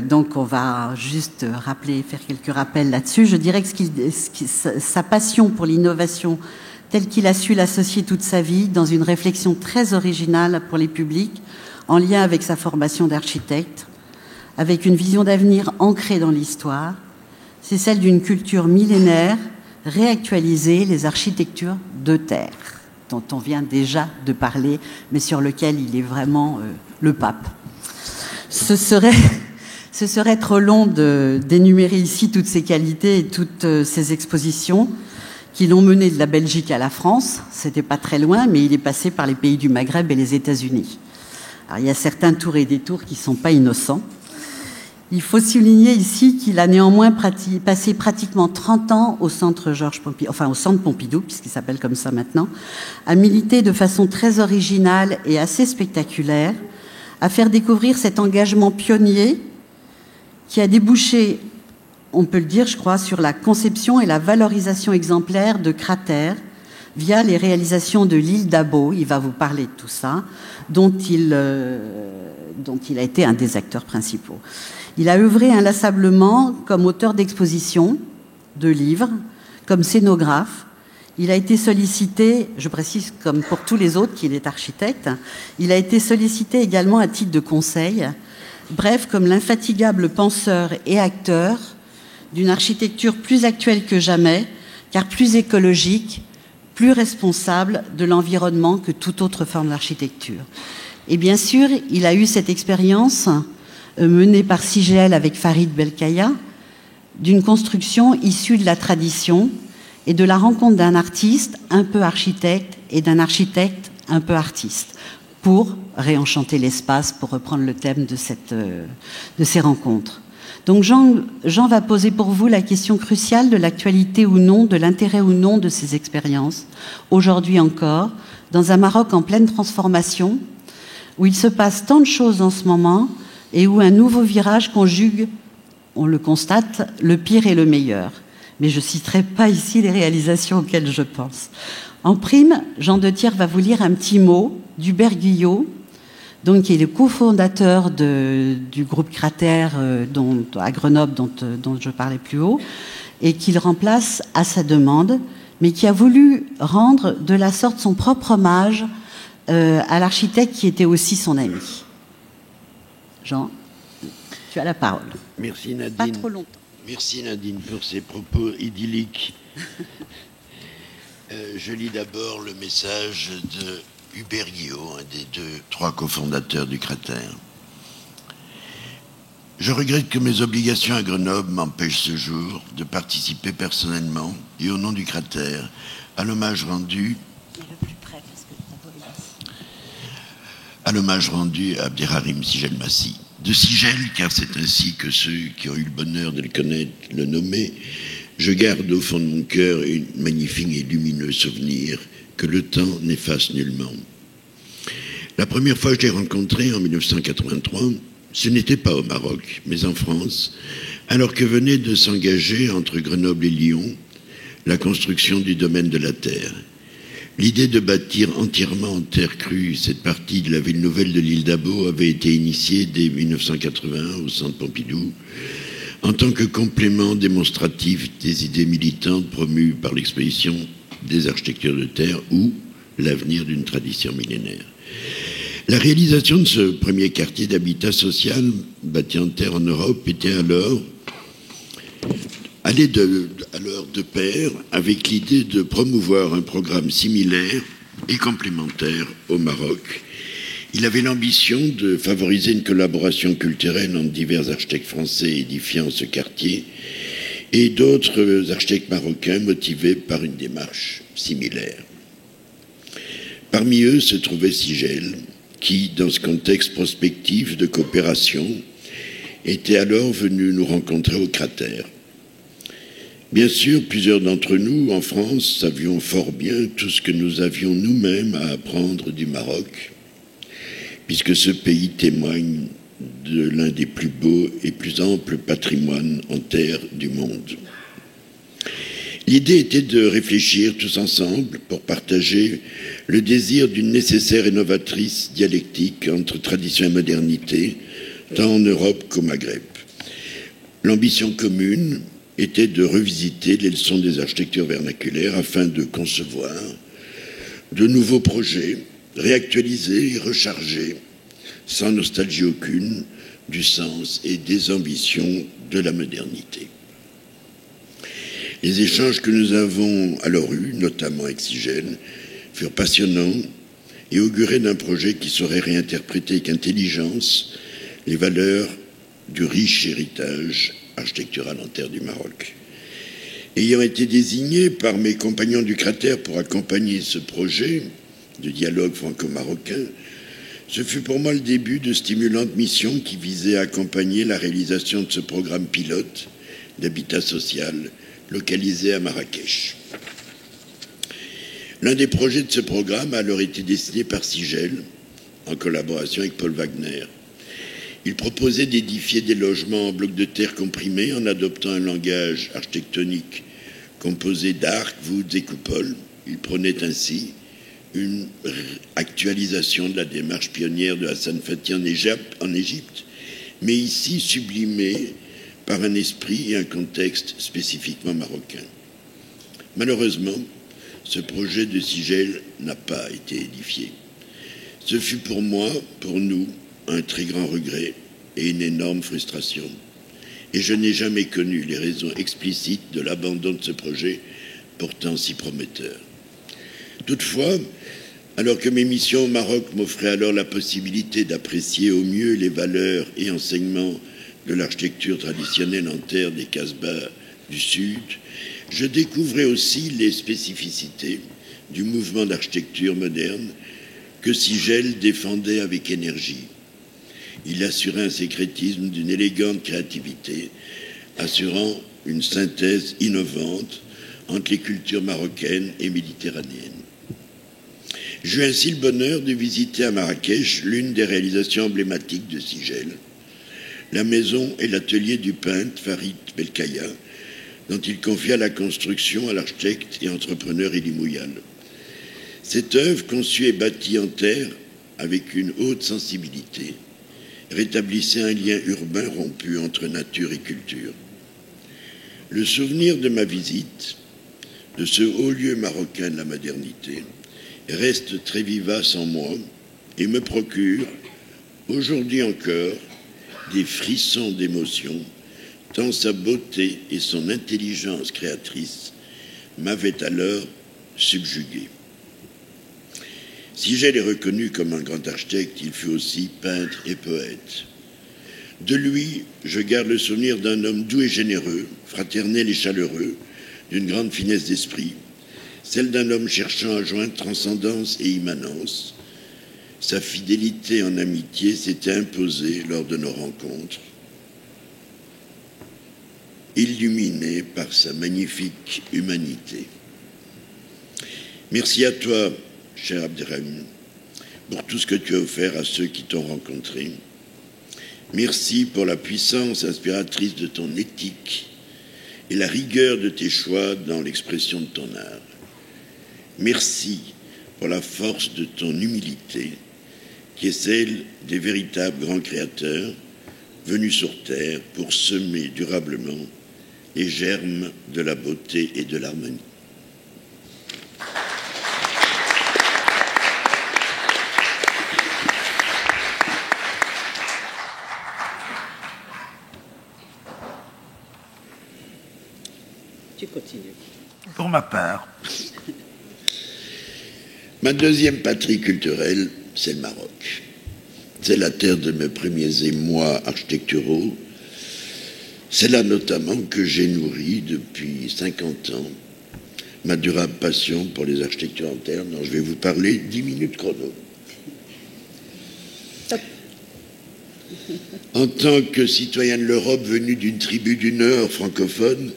donc on va juste faire quelques rappels là-dessus. Je dirais que sa passion pour l'innovation telle qu'il a su l'associer toute sa vie dans une réflexion très originale pour les publics, en lien avec sa formation d'architecte, avec une vision d'avenir ancrée dans l'histoire, c'est celle d'une culture millénaire réactualisée, les architectures de terre, dont on vient déjà de parler, mais sur lequel il est vraiment le pape. Ce serait trop long d'énumérer ici toutes ces qualités et toutes ces expositions qui l'ont mené de la Belgique à la France. C'était pas très loin, mais il est passé par les pays du Maghreb et les États-Unis. Alors, il y a certains tours et détours qui sont pas innocents. Il faut souligner ici qu'il a néanmoins passé pratiquement 30 ans au centre au centre Pompidou, puisqu'il s'appelle comme ça maintenant, à militer de façon très originale et assez spectaculaire, à faire découvrir cet engagement pionnier qui a débouché, on peut le dire, je crois, sur la conception et la valorisation exemplaire de cratères via les réalisations de l'île d'Abo. Il va vous parler de tout ça, dont il a été un des acteurs principaux. Il a œuvré inlassablement comme auteur d'expositions, de livres, comme scénographe. Il a été sollicité, je précise comme pour tous les autres qu'il est architecte, il a été sollicité également à titre de conseil, bref, comme l'infatigable penseur et acteur d'une architecture plus actuelle que jamais, car plus écologique, plus responsable de l'environnement que toute autre forme d'architecture. Et bien sûr, il a eu cette expérience menée par CIGL avec Farid Belkahia, d'une construction issue de la tradition et de la rencontre d'un artiste un peu architecte et d'un architecte un peu artiste, pour réenchanter l'espace, pour reprendre le thème de ces rencontres. Donc Jean va poser pour vous la question cruciale de l'actualité ou non, de l'intérêt ou non de ces expériences, aujourd'hui encore, dans un Maroc en pleine transformation, où il se passe tant de choses en ce moment et où un nouveau virage conjugue, on le constate, le pire et le meilleur. Mais je ne citerai pas ici les réalisations auxquelles je pense. En prime, Jean de Thiers va vous lire un petit mot d'Hubert Guyot, donc, qui est le cofondateur du groupe Cratère à Grenoble dont je parlais plus haut, et qu'il remplace à sa demande, mais qui a voulu rendre de la sorte son propre hommage à l'architecte qui était aussi son ami. Jean, tu as la parole. Merci Nadine. Pas trop longtemps. Merci Nadine pour ces propos idylliques. Je lis d'abord le message de Hubert Guyot, un des trois cofondateurs du Cratère. Je regrette que mes obligations à Grenoble m'empêchent ce jour de participer personnellement et au nom du Cratère à l'hommage rendu à Abderrahim Sigel-Massi. De Sigel, car c'est ainsi que ceux qui ont eu le bonheur de le connaître le nommaient, je garde au fond de mon cœur une magnifique et lumineux souvenir que le temps n'efface nullement. La première fois que je l'ai rencontré en 1983, ce n'était pas au Maroc, mais en France, alors que venait de s'engager entre Grenoble et Lyon la construction du domaine de la Terre. L'idée de bâtir entièrement en terre crue cette partie de la ville nouvelle de l'île d'Abo avait été initiée dès 1981 au Centre Pompidou, en tant que complément démonstratif des idées militantes promues par l'exposition des architectures de terre ou l'avenir d'une tradition millénaire. La réalisation de ce premier quartier d'habitat social bâti en terre en Europe était allait de pair avec l'idée de promouvoir un programme similaire et complémentaire au Maroc. Il avait l'ambition de favoriser une collaboration culturelle entre divers architectes français édifiant ce quartier et d'autres architectes marocains motivés par une démarche similaire. Parmi eux se trouvait Sigel, qui, dans ce contexte prospectif de coopération, était alors venu nous rencontrer au Cratère. Bien sûr, plusieurs d'entre nous, en France, savions fort bien tout ce que nous avions nous-mêmes à apprendre du Maroc, puisque ce pays témoigne de l'un des plus beaux et plus amples patrimoines en terre du monde. L'idée était de réfléchir tous ensemble pour partager le désir d'une nécessaire et novatrice dialectique entre tradition et modernité, tant en Europe qu'au Maghreb. L'ambition commune était de revisiter les leçons des architectures vernaculaires afin de concevoir de nouveaux projets réactualisés et rechargés, sans nostalgie aucune, du sens et des ambitions de la modernité. Les échanges que nous avons alors eus, notamment avec Sigel, furent passionnants et auguraient d'un projet qui saurait réinterpréter avec intelligence les valeurs du riche héritage architectural en terre du Maroc. Ayant été désigné par mes compagnons du Cratère pour accompagner ce projet de dialogue franco-marocain, ce fut pour moi le début de stimulantes missions qui visaient à accompagner la réalisation de ce programme pilote d'habitat social localisé à Marrakech. L'un des projets de ce programme a alors été dessiné par Sigel, en collaboration avec Paul Wagner. Il proposait d'édifier des logements en blocs de terre comprimés en adoptant un langage architectonique composé d'arcs, voûtes et coupoles. Il prenait ainsi une actualisation de la démarche pionnière de Hassan Fati en Égypte, mais ici sublimée par un esprit et un contexte spécifiquement marocain. Malheureusement, ce projet de Sigel n'a pas été édifié. Ce fut pour moi, pour nous, un très grand regret et une énorme frustration. Et je n'ai jamais connu les raisons explicites de l'abandon de ce projet, pourtant si prometteur. Toutefois, alors que mes missions au Maroc m'offraient alors la possibilité d'apprécier au mieux les valeurs et enseignements de l'architecture traditionnelle en terre des Casbahs du Sud, je découvrais aussi les spécificités du mouvement d'architecture moderne que Sigel défendait avec énergie. Il assurait un sécrétisme d'une élégante créativité, assurant une synthèse innovante entre les cultures marocaines et méditerranéennes. J'eus ainsi le bonheur de visiter à Marrakech l'une des réalisations emblématiques de Sigel, la maison et l'atelier du peintre Farid Belkaya, dont il confia la construction à l'architecte et entrepreneur Elie Mouyal. Cette œuvre, conçue et bâtie en terre avec une haute sensibilité, rétablissait un lien urbain rompu entre nature et culture. Le souvenir de ma visite, de ce haut lieu marocain de la modernité, reste très vivace en moi et me procure, aujourd'hui encore, des frissons d'émotion, tant sa beauté et son intelligence créatrice m'avaient alors subjugué. Sigel est reconnu comme un grand architecte, il fut aussi peintre et poète. De lui, je garde le souvenir d'un homme doux et généreux, fraternel et chaleureux, d'une grande finesse d'esprit, celle d'un homme cherchant à joindre transcendance et immanence. Sa fidélité en amitié s'était imposée lors de nos rencontres, illuminée par sa magnifique humanité. Merci à toi, cher Abderrahim, pour tout ce que tu as offert à ceux qui t'ont rencontré. Merci pour la puissance inspiratrice de ton éthique et la rigueur de tes choix dans l'expression de ton art. Merci pour la force de ton humilité, qui est celle des véritables grands créateurs venus sur Terre pour semer durablement les germes de la beauté et de l'harmonie. Tu continues. Pour ma part. Ma deuxième patrie culturelle, c'est le Maroc. C'est la terre de mes premiers émois architecturaux. C'est là notamment que j'ai nourri depuis 50 ans ma durable passion pour les architectures en terre, dont je vais vous parler 10 minutes chrono. En tant que citoyen de l'Europe venu d'une tribu du Nord francophone,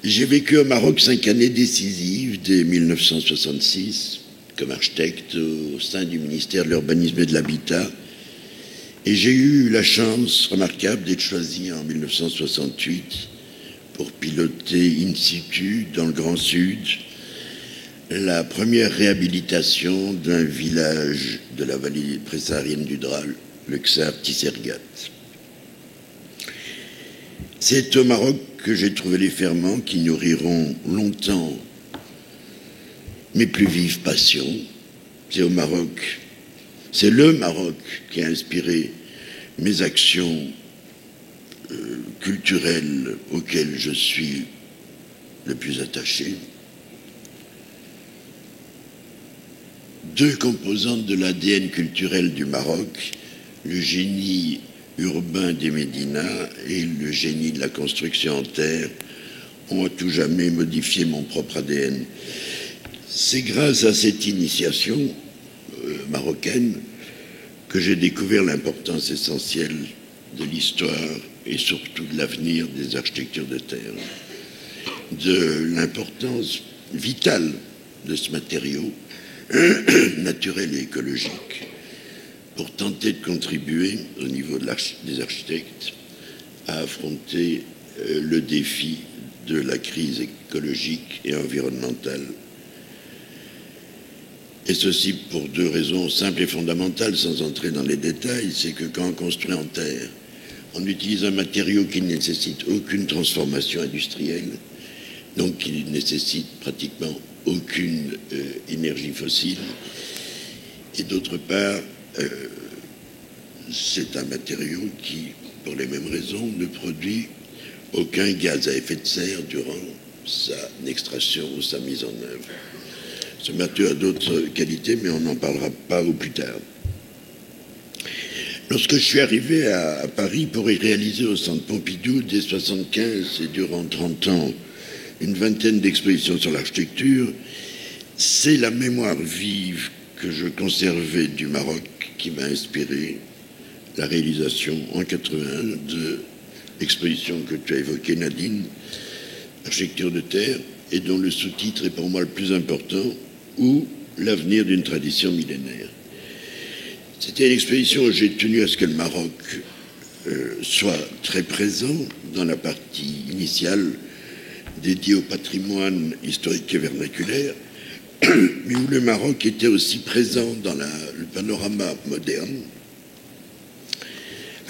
j'ai vécu au Maroc 5 années décisives dès 1966 comme architecte au sein du ministère de l'Urbanisme et de l'Habitat, et j'ai eu la chance remarquable d'être choisi en 1968 pour piloter in situ dans le Grand Sud la première réhabilitation d'un village de la vallée présaharienne du Dral, le Ksar Tissergat. C'est au Maroc que j'ai trouvé les ferments qui nourriront longtemps mes plus vives passions. C'est au Maroc, c'est le Maroc qui a inspiré mes actions culturelles auxquelles je suis le plus attaché. Deux composantes de l'ADN culturel du Maroc, le génie urbain des médinas et le génie de la construction en terre, ont à tout jamais modifié mon propre ADN. C'est grâce à cette initiation marocaine que j'ai découvert l'importance essentielle de l'histoire et surtout de l'avenir des architectures de terre, de l'importance vitale de ce matériau naturel et écologique pour tenter de contribuer au niveau des architectes à affronter le défi de la crise écologique et environnementale. Et ceci pour deux raisons simples et fondamentales, sans entrer dans les détails. C'est que quand on construit en terre, on utilise un matériau qui ne nécessite aucune transformation industrielle, donc qui ne nécessite pratiquement aucune énergie fossile. Et d'autre part, c'est un matériau qui, pour les mêmes raisons, ne produit aucun gaz à effet de serre durant sa extraction ou sa mise en œuvre. Ce matériau a d'autres qualités, mais on n'en parlera pas au plus tard. Lorsque je suis arrivé à Paris pour y réaliser au Centre Pompidou, dès 1975 et durant 30 ans, une vingtaine d'expositions sur l'architecture, c'est la mémoire vive que je conservais du Maroc qui m'a inspiré la réalisation en 81 de l'exposition que tu as évoquée, Nadine, Architecture de terre, et dont le sous-titre est pour moi le plus important, ou l'avenir d'une tradition millénaire. C'était une exposition où j'ai tenu à ce que le Maroc soit très présent dans la partie initiale dédiée au patrimoine historique et vernaculaire, mais où le Maroc était aussi présent dans le panorama moderne,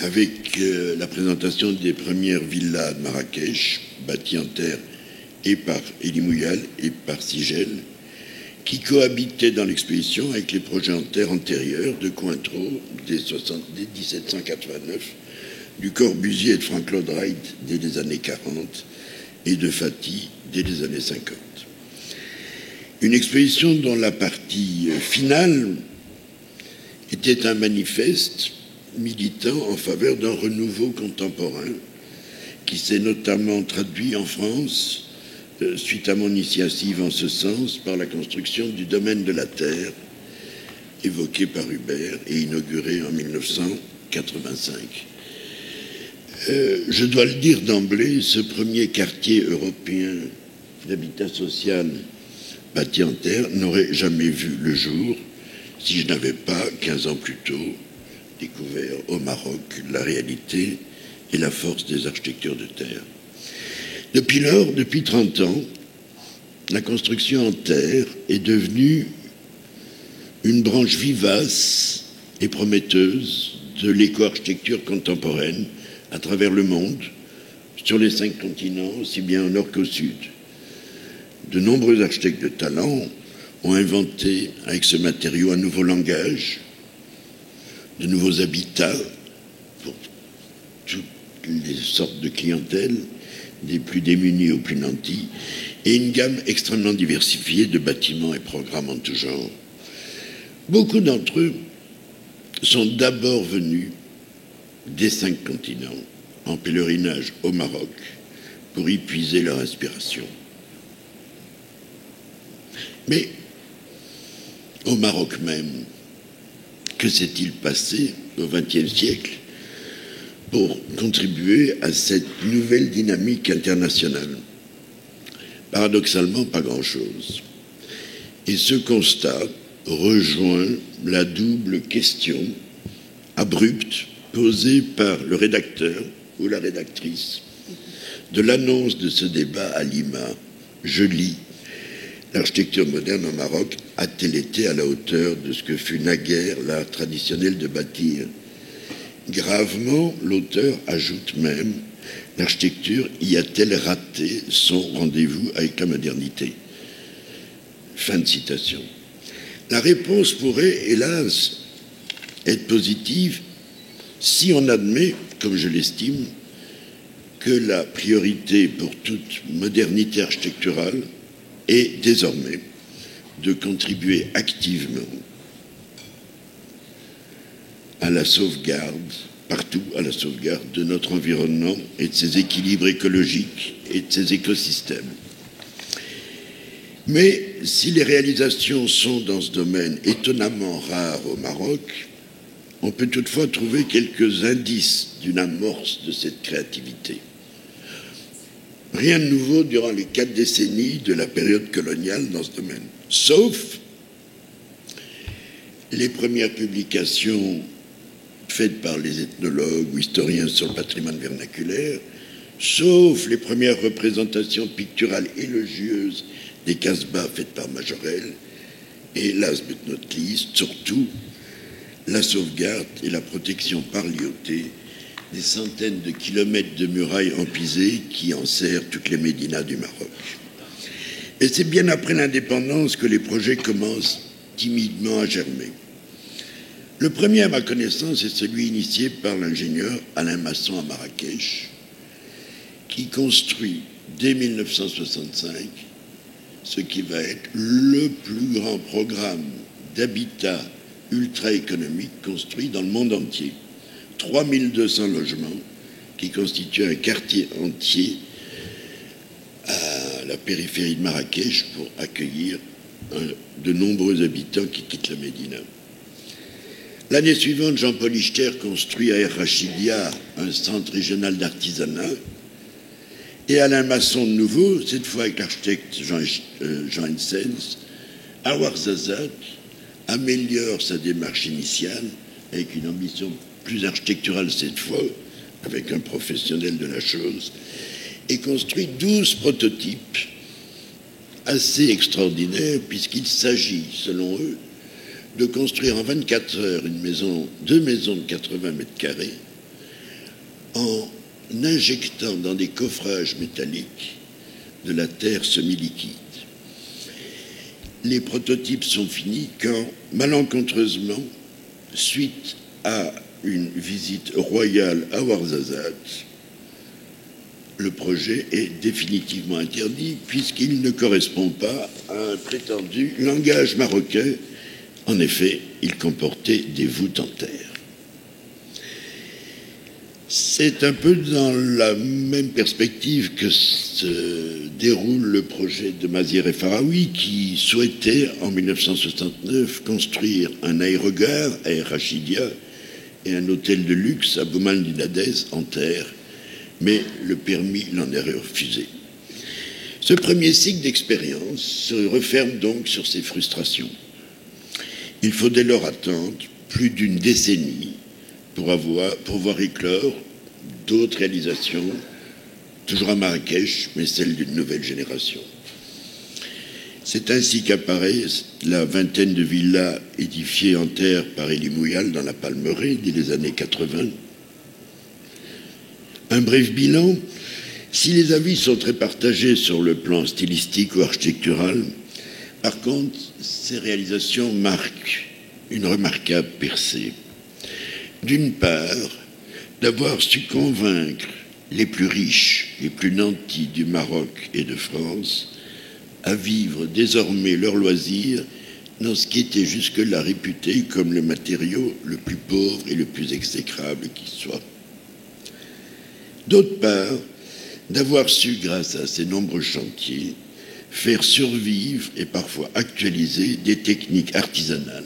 avec la présentation des premières villas de Marrakech, bâties en terre et par Elie Mouyal et par Sigel, qui cohabitaient dans l'exposition avec les projets en terre antérieurs de Cointreau dès 1789, du Corbusier et de Frank Lloyd Wright dès les années 40 et de Fatih dès les années 50. Une exposition dont la partie finale était un manifeste militant en faveur d'un renouveau contemporain qui s'est notamment traduit en France suite à mon initiative en ce sens par la construction du domaine de la terre évoqué par Hubert et inauguré en 1985. Je dois le dire d'emblée, ce premier quartier européen d'habitat social bâti en terre n'aurait jamais vu le jour si je n'avais pas, 15 ans plus tôt, découvert au Maroc la réalité et la force des architectures de terre. Depuis lors, depuis 30 ans, la construction en terre est devenue une branche vivace et prometteuse de l'éco-architecture contemporaine à travers le monde, sur les 5 continents, aussi bien au nord qu'au sud. De nombreux architectes de talent ont inventé avec ce matériau un nouveau langage, de nouveaux habitats pour toutes les sortes de clientèle, des plus démunis aux plus nantis, et une gamme extrêmement diversifiée de bâtiments et programmes en tout genre. Beaucoup d'entre eux sont d'abord venus des 5 continents en pèlerinage au Maroc pour y puiser leur inspiration. Mais au Maroc même, que s'est-il passé au XXe siècle pour contribuer à cette nouvelle dynamique internationale? Paradoxalement, pas grand-chose. Et ce constat rejoint la double question abrupte posée par le rédacteur ou la rédactrice de l'annonce de ce débat à Lima. Je lis: l'architecture moderne au Maroc a-t-elle été à la hauteur de ce que fut naguère l'art traditionnel de bâtir? Gravement, l'auteur ajoute même: l'architecture y a-t-elle raté son rendez-vous avec la modernité? Fin de citation. La réponse pourrait, hélas, être positive si on admet, comme je l'estime, que la priorité pour toute modernité architecturale est désormais de contribuer activement à la sauvegarde, partout à la sauvegarde de notre environnement et de ses équilibres écologiques et de ses écosystèmes. Mais si les réalisations sont dans ce domaine étonnamment rares au Maroc, on peut toutefois trouver quelques indices d'une amorce de cette créativité. Rien de nouveau durant les 4 décennies de la période coloniale dans ce domaine, sauf les premières publications faites par les ethnologues ou historiens sur le patrimoine vernaculaire, sauf les premières représentations picturales élogieuses des Casbahs faites par Majorelle, et last but not least, surtout, la sauvegarde et la protection par l'IoT des centaines de kilomètres de murailles empisées qui enserrent toutes les médinas du Maroc. Et c'est bien après l'indépendance que les projets commencent timidement à germer. Le premier, à ma connaissance, est celui initié par l'ingénieur Alain Masson à Marrakech, qui construit dès 1965 ce qui va être le plus grand programme d'habitat ultra-économique construit dans le monde entier. 3200 logements qui constituent un quartier entier à la périphérie de Marrakech pour accueillir de nombreux habitants qui quittent la Médina. L'année suivante, Jean-Paul Lichter construit à Er Rachidia un centre régional d'artisanat. Et Alain Masson, de nouveau, cette fois avec l'architecte Jean Hensens, à Ouarzazate, améliore sa démarche initiale avec une ambition plus architecturale cette fois, avec un professionnel de la chose, et construit 12 prototypes assez extraordinaires, puisqu'il s'agit, selon eux, de construire en 24 heures deux maisons de 80 mètres carrés en injectant dans des coffrages métalliques de la terre semi-liquide. Les prototypes sont finis quand, malencontreusement, suite à une visite royale à Ouarzazate, le projet est définitivement interdit puisqu'il ne correspond pas à un prétendu langage marocain. En effet, il comportait des voûtes en terre. C'est un peu dans la même perspective que se déroule le projet de Mazières et Faraoui, qui souhaitait, en 1969, construire un aérogare à Er Rachidia et un hôtel de luxe à Boumal-Dinadès en terre, mais le permis l'en est refusé. Ce premier cycle d'expérience se referme donc sur ces frustrations. Il faut dès lors attendre plus d'une décennie pour voir éclore d'autres réalisations, toujours à Marrakech, mais celles d'une nouvelle génération. C'est ainsi qu'apparaît la vingtaine de villas édifiées en terre par Elie Mouyal dans la Palmeraie dès les années 80. Un bref bilan. Si les avis sont très partagés sur le plan stylistique ou architectural, par contre, ces réalisations marquent une remarquable percée. D'une part, d'avoir su convaincre les plus riches, les plus nantis du Maroc et de France à vivre désormais leur loisir dans ce qui était jusque-là réputé comme le matériau le plus pauvre et le plus exécrable qui soit. D'autre part, d'avoir su, grâce à ces nombreux chantiers, faire survivre et parfois actualiser des techniques artisanales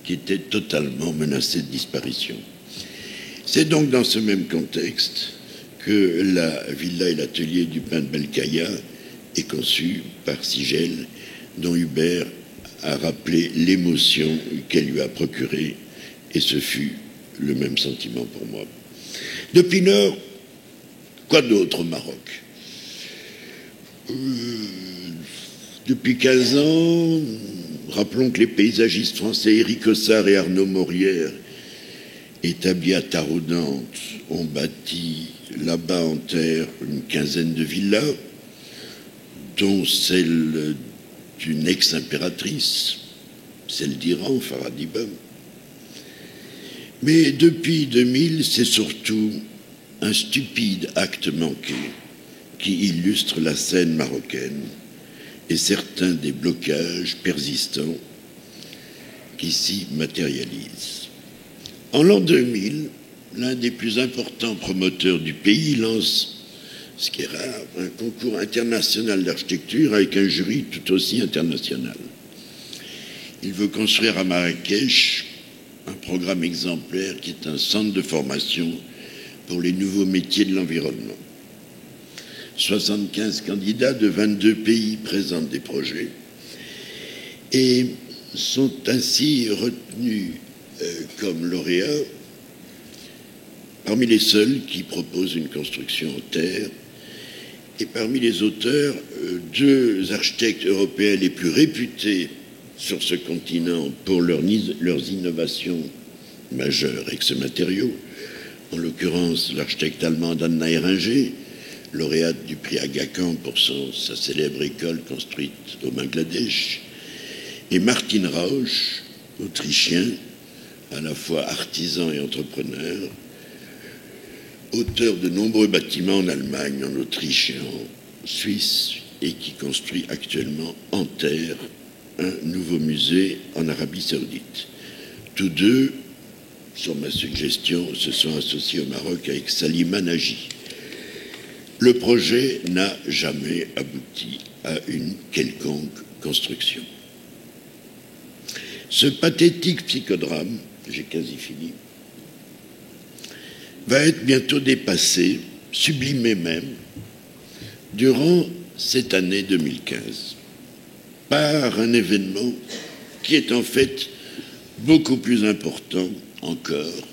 qui étaient totalement menacées de disparition. C'est donc dans ce même contexte que la villa et l'atelier du pain de Belkaya est conçue par Sigel, dont Hubert a rappelé l'émotion qu'elle lui a procurée, et ce fut le même sentiment pour moi. Depuis lors, quoi d'autre au Maroc ? Depuis 15 ans, rappelons que les paysagistes français Éric Ossard et Arnaud Morière, établis à Taroudante, ont bâti là-bas en terre une quinzaine de villas, dont celle d'une ex-impératrice, celle d'Iran, Faradibam. Mais depuis 2000, c'est surtout un stupide acte manqué qui illustre la scène marocaine et certains des blocages persistants qui s'y matérialisent. En l'an 2000, l'un des plus importants promoteurs du pays lance, ce qui est rare, un concours international d'architecture avec un jury tout aussi international. Il veut construire à Marrakech un programme exemplaire qui est un centre de formation pour les nouveaux métiers de l'environnement. 75 candidats de 22 pays présentent des projets et sont ainsi retenus comme lauréats parmi les seuls qui proposent une construction en terre, et parmi les auteurs, deux architectes européens les plus réputés sur ce continent pour leurs innovations majeures avec ce matériau, en l'occurrence l'architecte allemande Anna Ehringer, lauréate du prix Aga Khan pour sa célèbre école construite au Bangladesh, et Martin Rausch, autrichien, à la fois artisan et entrepreneur, auteur de nombreux bâtiments en Allemagne, en Autriche et en Suisse, et qui construit actuellement en terre un nouveau musée en Arabie Saoudite. Tous deux, sur ma suggestion, se sont associés au Maroc avec Salima Nagy. Le projet n'a jamais abouti à une quelconque construction. Ce pathétique psychodrame j'ai quasi fini, va être bientôt dépassé, sublimé même, durant cette année 2015, par un événement qui est en fait beaucoup plus important encore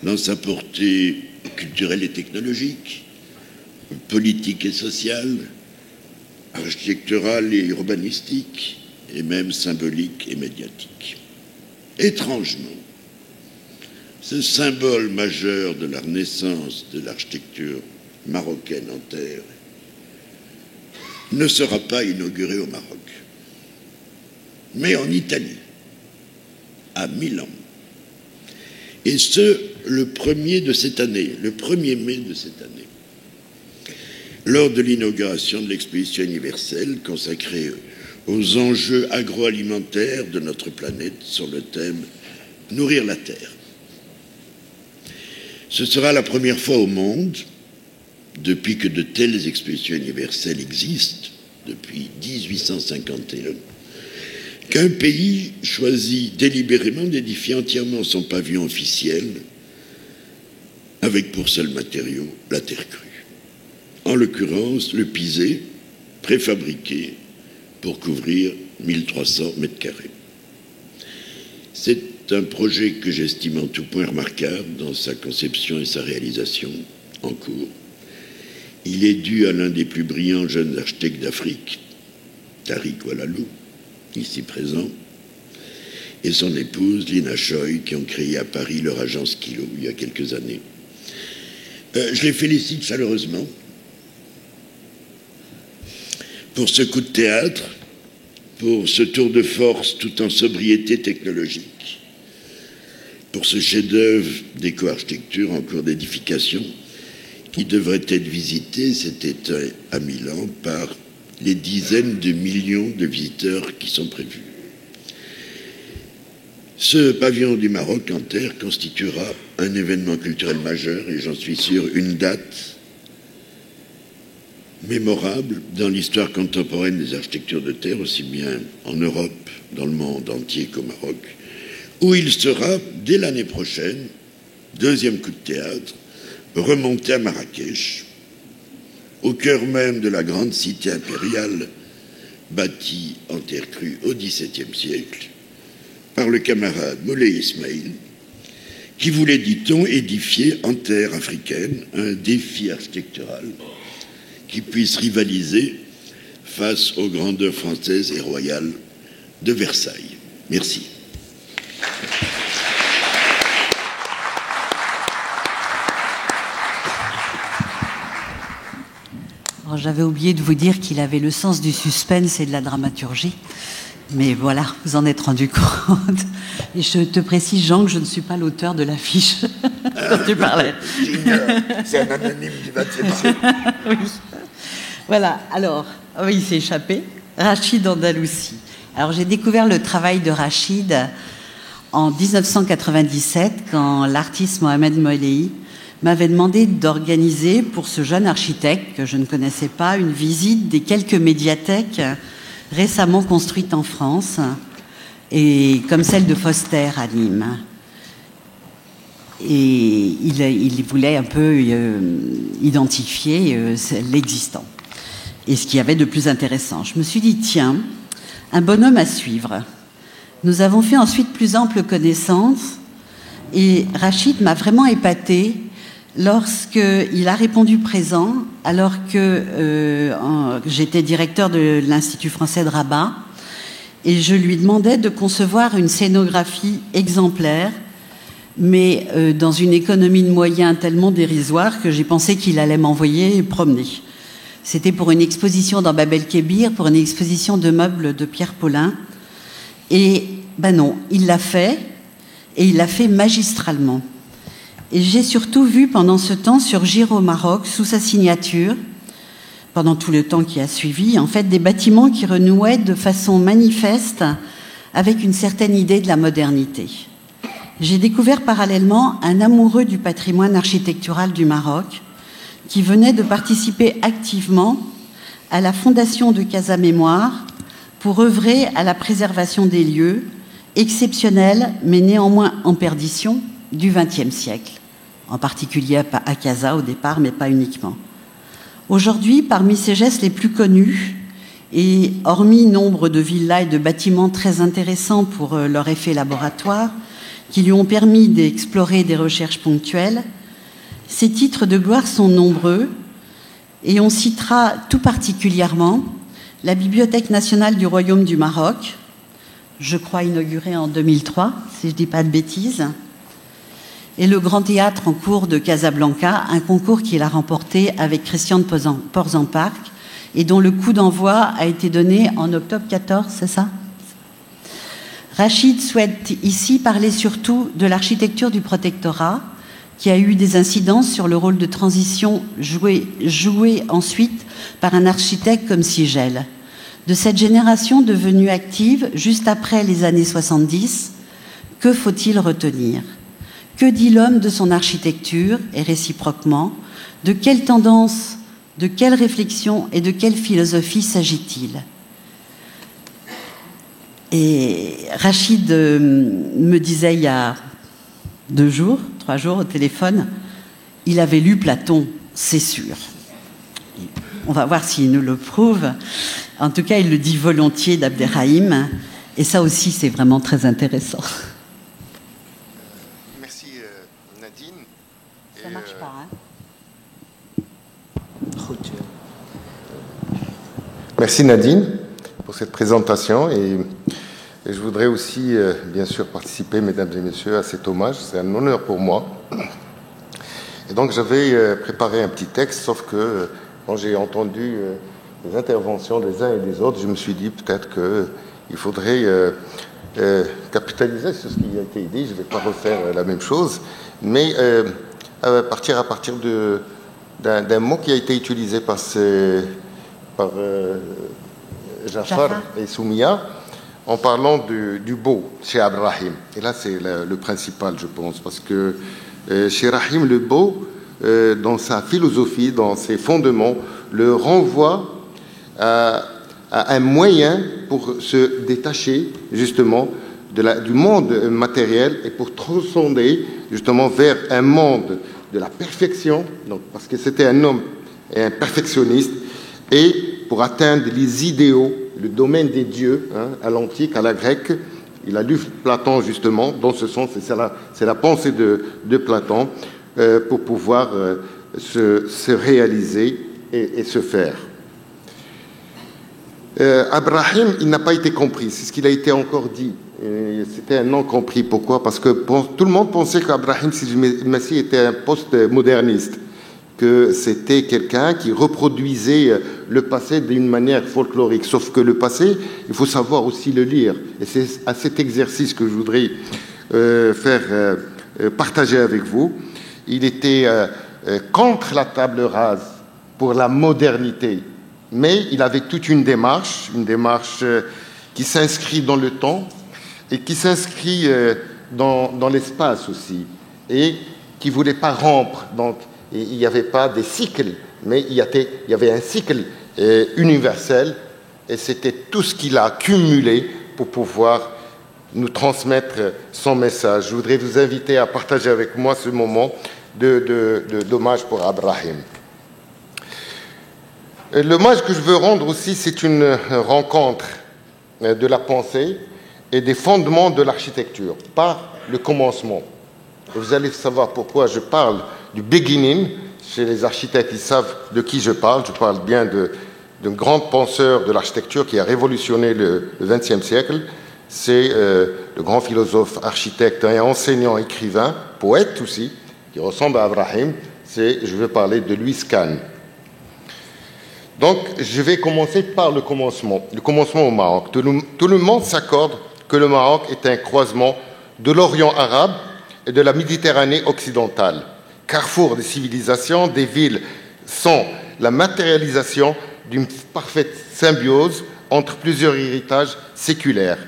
dans sa portée culturelle et technologique, politique et sociale, architecturale et urbanistique, et même symbolique et médiatique. Étrangement, ce symbole majeur de la renaissance de l'architecture marocaine en terre ne sera pas inauguré au Maroc, mais en Italie, à Milan. Et ce, le 1er de cette année, le 1er mai de cette année, lors de l'inauguration de l'exposition universelle consacrée aux enjeux agroalimentaires de notre planète sur le thème « Nourrir la Terre ». Ce sera la première fois au monde, depuis que de telles expositions universelles existent, depuis 1851, qu'un pays choisit délibérément d'édifier entièrement son pavillon officiel avec pour seul matériau la terre crue. En l'occurrence, le pisé préfabriqué pour couvrir 1300 mètres carrés. C'est un projet que j'estime en tout point remarquable dans sa conception et sa réalisation en cours. Il est dû à l'un des plus brillants jeunes architectes d'Afrique, Tariq Oualalou, ici présent, et son épouse Lina Choy, qui ont créé à Paris leur agence Kilo il y a quelques années. Je les félicite chaleureusement pour ce coup de théâtre, pour ce tour de force tout en sobriété technologique, pour ce chef-d'œuvre d'éco-architecture en cours d'édification qui devrait être visité cet été à Milan par les dizaines de millions de visiteurs qui sont prévus. Ce pavillon du Maroc en terre constituera un événement culturel majeur et j'en suis sûr une date mémorable dans l'histoire contemporaine des architectures de terre, aussi bien en Europe, dans le monde entier qu'au Maroc, où il sera, dès l'année prochaine, deuxième coup de théâtre, remonté à Marrakech, au cœur même de la grande cité impériale, bâtie en terre crue au XVIIe siècle, par le camarade Moulay Ismail, qui voulait, dit-on, édifier en terre africaine un défi architectural qui puisse rivaliser face aux grandeurs françaises et royales de Versailles. Merci. J'avais oublié de vous dire qu'il avait le sens du suspense et de la dramaturgie. Mais voilà, vous en êtes rendu compte. Et je te précise, Jean, que je ne suis pas l'auteur de l'affiche dont tu parlais. C'est un anonyme du XXe siècle. Oui. Voilà, alors, oui, il s'est échappé. Rachid Andalousi. Alors, j'ai découvert le travail de Rachid en 1997, quand l'artiste Mohamed Moulay m'avait demandé d'organiser pour ce jeune architecte, que je ne connaissais pas, une visite des quelques médiathèques récemment construites en France, et comme celle de Foster à Nîmes. Et il voulait un peu identifier l'existant et ce qu'il y avait de plus intéressant. Je me suis dit, tiens, un bonhomme à suivre. Nous avons fait ensuite plus ample connaissance et Rachid m'a vraiment épatée lorsqu'il a répondu présent, alors que j'étais directeur de l'Institut français de Rabat, et je lui demandais de concevoir une scénographie exemplaire, mais dans une économie de moyens tellement dérisoire que j'ai pensé qu'il allait m'envoyer promener. C'était pour une exposition dans Bab el-Kébir, pour une exposition de meubles de Pierre Paulin, et ben non, il l'a fait, et il l'a fait magistralement. Et j'ai surtout vu pendant ce temps surgir au Maroc, sous sa signature, pendant tout le temps qui a suivi, en fait, des bâtiments qui renouaient de façon manifeste avec une certaine idée de la modernité. J'ai découvert parallèlement un amoureux du patrimoine architectural du Maroc qui venait de participer activement à la fondation de Casa Mémoire pour œuvrer à la préservation des lieux exceptionnelle, mais néanmoins en perdition, du XXe siècle, en particulier à Casa au départ, mais pas uniquement. Aujourd'hui, parmi ces gestes les plus connus, et hormis nombre de villas et de bâtiments très intéressants pour leur effet laboratoire, qui lui ont permis d'explorer des recherches ponctuelles, ces titres de gloire sont nombreux, et on citera tout particulièrement la Bibliothèque nationale du Royaume du Maroc, je crois inaugurée en 2003, si je ne dis pas de bêtises, et le Grand Théâtre en cours de Casablanca, un concours qu'il a remporté avec Christian de Porzenparc, et dont le coup d'envoi a été donné en octobre 14, c'est ça? Rachid souhaite ici parler surtout de l'architecture du protectorat, qui a eu des incidences sur le rôle de transition joué ensuite par un architecte comme Sigel. De cette génération devenue active juste après les années 70, que faut-il retenir? Que dit l'homme de son architecture, et réciproquement? De quelle tendance, de quelle réflexion et de quelle philosophie s'agit-il? Et Rachid me disait il y a 3 jours au téléphone, il avait lu Platon, c'est sûr. On va voir s'il nous le prouve. En tout cas, il le dit volontiers d'Abderrahim. Et ça aussi, c'est vraiment très intéressant. Merci Nadine. Ça marche pas, hein? Merci Nadine pour cette présentation. Et je voudrais aussi, bien sûr, participer, mesdames et messieurs, à cet hommage. C'est un honneur pour moi. Et donc, j'avais préparé un petit texte, sauf que quand j'ai entendu les interventions des uns et des autres, je me suis dit peut-être qu'il faudrait capitaliser sur ce qui a été dit. Je ne vais pas refaire la même chose, mais partir d'un mot qui a été utilisé par Jafar et Soumia, en parlant du beau chez Abderrahim. Et là, c'est le principal, je pense, parce que chez Rahim, le beau, dans sa philosophie, dans ses fondements, le renvoie à un moyen pour se détacher, justement, du monde matériel et pour transcender, justement, vers un monde de la perfection, donc, parce que c'était un homme et un perfectionniste, et pour atteindre les idéaux, le domaine des dieux, hein, à l'antique, à la grecque. Il a lu Platon, justement, dans ce sens, et c'est la pensée de Platon, pour pouvoir se réaliser et se faire. Abderrahim, il n'a pas été compris, c'est ce qu'il a été encore dit. C'était un non compris. Pourquoi? Parce que tout le monde pensait qu'Abderrahim Messi était un post-moderniste, que c'était quelqu'un qui reproduisait le passé d'une manière folklorique. Sauf que le passé, il faut savoir aussi le lire. Et c'est à cet exercice que je voudrais faire partager avec vous. Il était contre la table rase pour la modernité, mais il avait toute une démarche qui s'inscrit dans le temps et qui s'inscrit dans l'espace aussi, et qui ne voulait pas rompre. Donc, il n'y avait pas des cycles, mais il y avait un cycle universel, et c'était tout ce qu'il a accumulé pour pouvoir nous transmettre son message. Je voudrais vous inviter à partager avec moi ce moment d'hommage pour Abderrahim. L'hommage que je veux rendre aussi, c'est une rencontre de la pensée et des fondements de l'architecture, par le commencement. Et vous allez savoir pourquoi je parle du beginning. Chez les architectes, ils savent de qui je parle. Je parle bien d'un grand penseur de l'architecture qui a révolutionné le XXe siècle. C'est le grand philosophe, architecte et enseignant, écrivain, poète aussi, qui ressemble à Abderrahim. Je vais parler de Louis Kahn. Donc, je vais commencer par le commencement au Maroc. Tout le monde s'accorde que le Maroc est un croisement de l'Orient arabe et de la Méditerranée occidentale. Carrefour des civilisations, des villes sont la matérialisation d'une parfaite symbiose entre plusieurs héritages séculaires,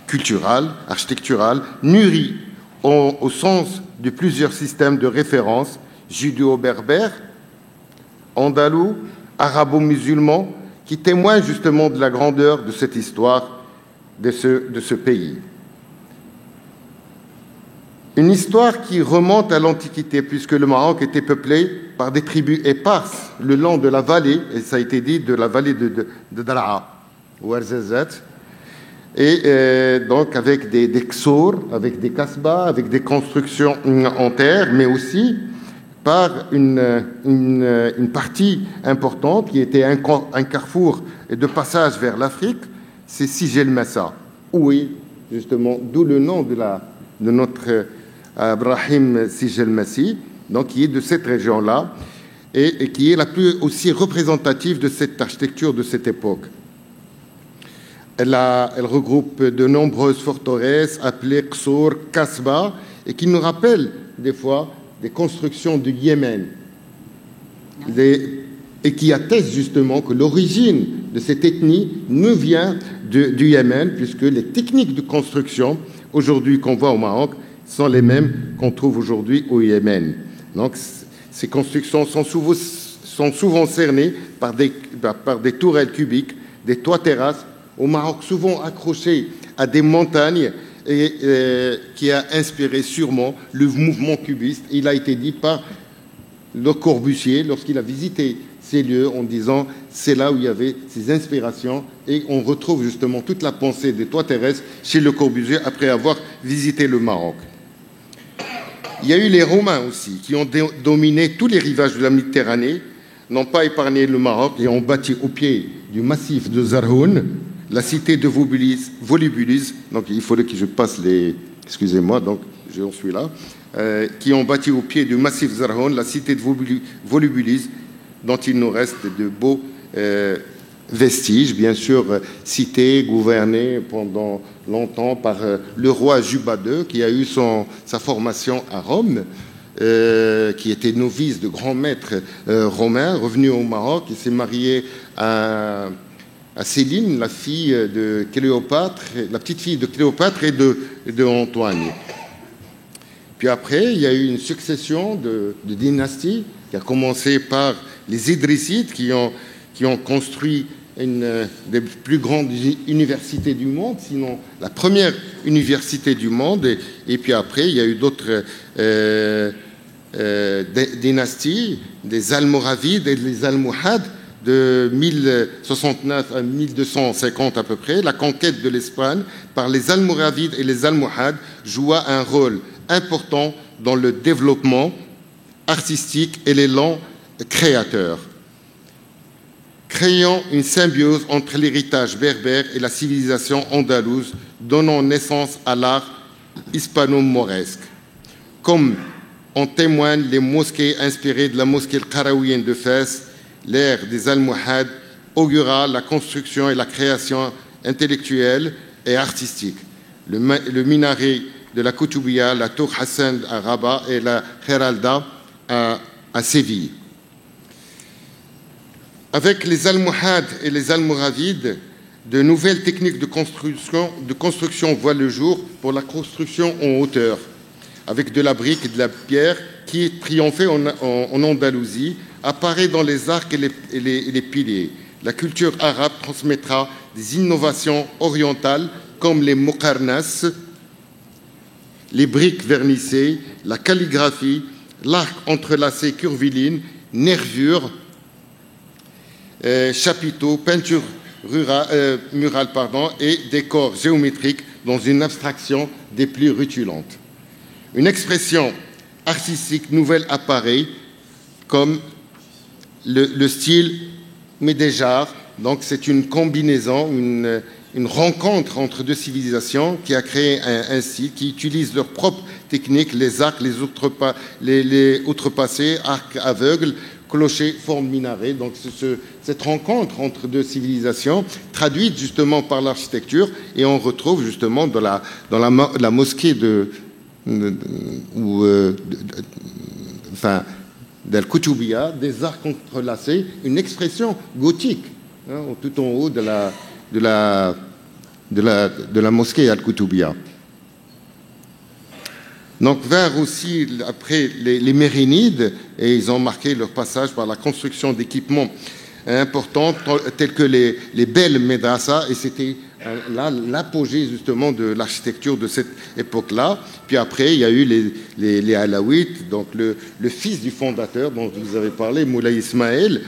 culturels, architecturaux, mûris au sens de plusieurs systèmes de référence judéo-berbères, andalous, arabo-musulmans, qui témoignent justement de la grandeur de cette histoire de ce pays. Une histoire qui remonte à l'Antiquité, puisque le Maroc était peuplé par des tribus éparses le long de la vallée, et ça a été dit, de la vallée de Dara'a, ou Arzazat, et donc avec des ksor, avec des kasbahs, avec des constructions en terre, mais aussi par une partie importante qui était un carrefour de passage vers l'Afrique, c'est Sijel Massa. Oui, justement, d'où le nom de notre Ibrahim Sijel Massi, donc qui est de cette région-là et qui est la plus aussi représentative de cette architecture de cette époque. Elle regroupe de nombreuses forteresses appelées Ksor, Kasbah, et qui nous rappellent des fois des constructions du Yémen, et qui attestent justement que l'origine de cette ethnie nous vient du Yémen, puisque les techniques de construction aujourd'hui qu'on voit au Maroc sont les mêmes qu'on trouve aujourd'hui au Yémen. Donc ces constructions sont souvent cernées par des tourelles cubiques, des toits terrasses, au Maroc souvent accrochés à des montagnes, et qui a inspiré sûrement le mouvement cubiste. Il a été dit par Le Corbusier lorsqu'il a visité ces lieux en disant c'est là où il y avait ces inspirations, et on retrouve justement toute la pensée des toits terrestres chez Le Corbusier après avoir visité le Maroc. Il y a eu les Romains aussi qui ont dominé tous les rivages de la Méditerranée, n'ont pas épargné le Maroc et ont bâti au pied du massif de Zarhoun la cité de Volubilis, donc il faudrait que je passe les... Excusez-moi, donc j'en suis là. Qui ont bâti au pied du massif Zarhoun la cité de Volubilis, dont il nous reste de beaux vestiges, bien sûr, cité gouvernée pendant longtemps par le roi Juba II, qui a eu sa formation à Rome, qui était novice de grands maîtres romains, revenu au Maroc, et s'est marié à Céline, la fille de Cléopâtre, la petite fille de Cléopâtre et de Antoine. Puis après, il y a eu une succession de dynasties qui a commencé par les Idrissides qui ont construit une des plus grandes universités du monde, sinon la première université du monde. Et puis après, il y a eu d'autres dynasties, des Almoravides et des Almohades, de 1069 à 1250 à peu près. La conquête de l'Espagne par les Almoravides et les Almohades joua un rôle important dans le développement artistique et l'élan créateur, créant une symbiose entre l'héritage berbère et la civilisation andalouse, donnant naissance à l'art hispano-mauresque. Comme en témoignent les mosquées inspirées de la mosquée qarawiyenne de Fès. L'ère des Almohades augura la construction et la création intellectuelle et artistique. Le minaret de la Koutoubia, la tour Hassan à Rabat et la Héralda à Séville. Avec les Almohades et les Almoravides, de nouvelles techniques de construction voient le jour pour la construction en hauteur, avec de la brique et de la pierre qui triomphait en Andalousie, apparaît dans les arcs et les piliers. La culture arabe transmettra des innovations orientales comme les mokarnas, les briques vernissées, la calligraphie, l'arc entrelacé curviligne, nervures, chapiteaux, peinture murale et décors géométriques dans une abstraction des plus rutilantes. Une expression artistique nouvelle apparaît comme le style Médéjar. Donc c'est une combinaison, une rencontre entre deux civilisations qui a créé un style qui utilise leurs propres techniques, les arcs, les outrepassés, arcs aveugles, clochers, forme minaret. Donc cette rencontre entre deux civilisations traduite justement par l'architecture, et on retrouve justement dans la mosquée d'Al Koutoubia, des arcs entrelacés, une expression gothique, tout en haut de la mosquée Al Koutoubia. Donc vers aussi après les Mérinides, et ils ont marqué leur passage par la construction d'équipements importantes telles que les belles médrasas, et c'était l'apogée justement de l'architecture de cette époque-là. Puis après, il y a eu les Alaouites, donc le fils du fondateur dont vous avez parlé, Moulay Ismaël,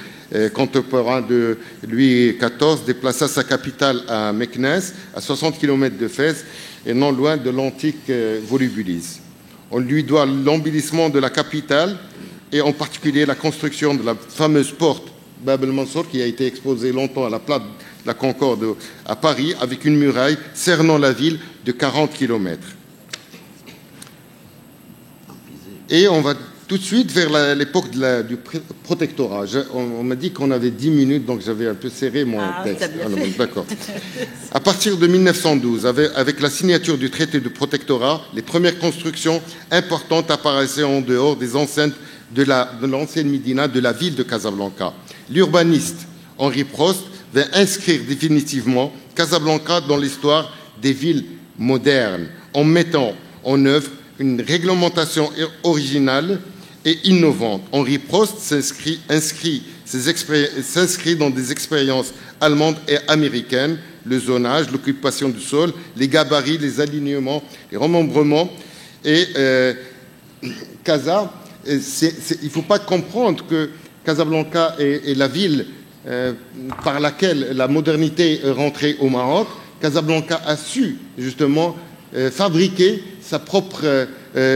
contemporain de Louis XIV, déplaça sa capitale à Meknès, à 60 km de Fès, et non loin de l'antique Volubilis. On lui doit l'embellissement de la capitale, et en particulier la construction de la fameuse porte Bab el-Mansour, qui a été exposée longtemps à la place de la Concorde à Paris, avec une muraille cernant la ville de 40 km. Et on va tout de suite vers l'époque du protectorat. On m'a dit qu'on avait 10 minutes, donc j'avais un peu serré mon texte. D'accord. À partir de 1912, avec la signature du traité de protectorat, les premières constructions importantes apparaissaient en dehors des enceintes de l'ancienne Médina de la ville de Casablanca. L'urbaniste Henri Prost va inscrire définitivement Casablanca dans l'histoire des villes modernes, en mettant en œuvre une réglementation originale et innovante. Henri Prost s'inscrit dans des expériences allemandes et américaines, le zonage, l'occupation du sol, les gabarits, les alignements, les remembrements. Et Casa, il ne faut pas comprendre que Casablanca est la ville par laquelle la modernité est rentrée au Maroc. Casablanca a su justement fabriquer sa propre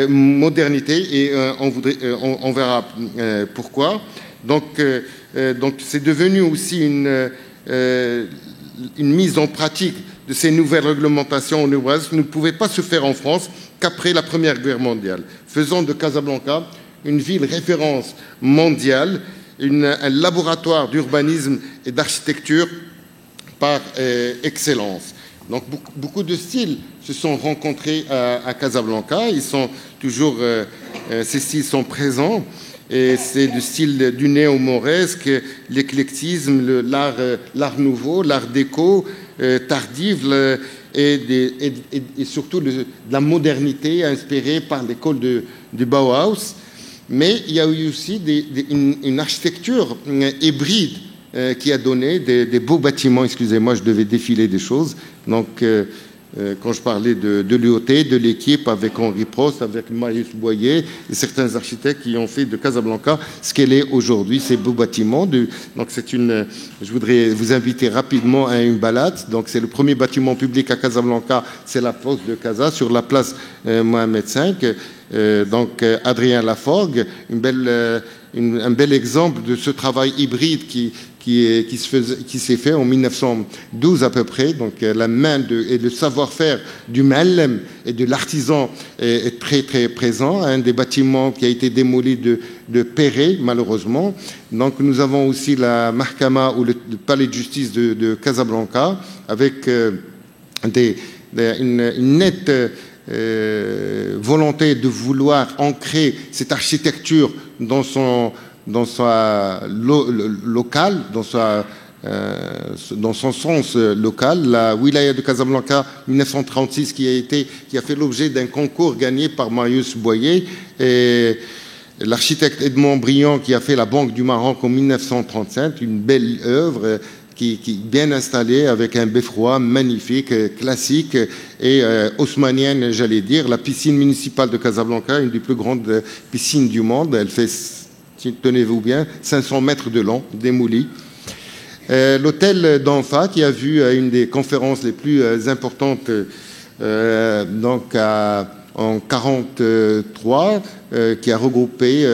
modernité, et on verra pourquoi. Donc c'est devenu aussi une mise en pratique de ces nouvelles réglementations en Ouest ne pouvait pas se faire en France qu'après la Première Guerre mondiale, faisant de Casablanca une ville référence mondiale, un laboratoire d'urbanisme et d'architecture par excellence. Donc beaucoup de styles se sont rencontrés à Casablanca. Ils sont toujours, ces styles sont présents. Et c'est du style du néo-mauresque, l'éclectisme, l'art nouveau, l'art déco, tardif, et surtout de la modernité inspirée par l'école du Bauhaus. Mais il y a eu aussi une architecture hybride qui a donné des beaux bâtiments. Excusez-moi, je devais défiler des choses. Donc, quand je parlais de l'UOT, de l'équipe avec Henri Prost, avec Marius Boyer et certains architectes qui ont fait de Casablanca ce qu'elle est aujourd'hui, ces beaux bâtiments. Donc, je voudrais vous inviter rapidement à une balade. Donc, c'est le premier bâtiment public à Casablanca, c'est la fosse de Casa, sur la place Mohamed V. Donc, Adrien Laforgue, un bel exemple de ce travail hybride qui s'est fait en 1912 à peu près. Donc la main et le savoir-faire du Ma'allem et de l'artisan est très très présent. Un des bâtiments qui a été démoli de Perret, malheureusement. Donc nous avons aussi la Mahkama ou le palais de justice de Casablanca avec une nette volonté de vouloir ancrer cette architecture dans son local, dans son sens local. La wilaya de Casablanca 1936 qui a fait l'objet d'un concours gagné par Marius Boyer, et l'architecte Edmond Briand qui a fait la Banque du Maroc en 1937, une belle œuvre qui bien installée avec un beffroi magnifique, classique et haussmannienne, j'allais dire. La piscine municipale de Casablanca, une des plus grandes piscines du monde, elle fait, tenez-vous bien, 500 mètres de long, démolie. L'hôtel d'Anfa, qui a vu une des conférences les plus importantes donc en 1943, qui a regroupé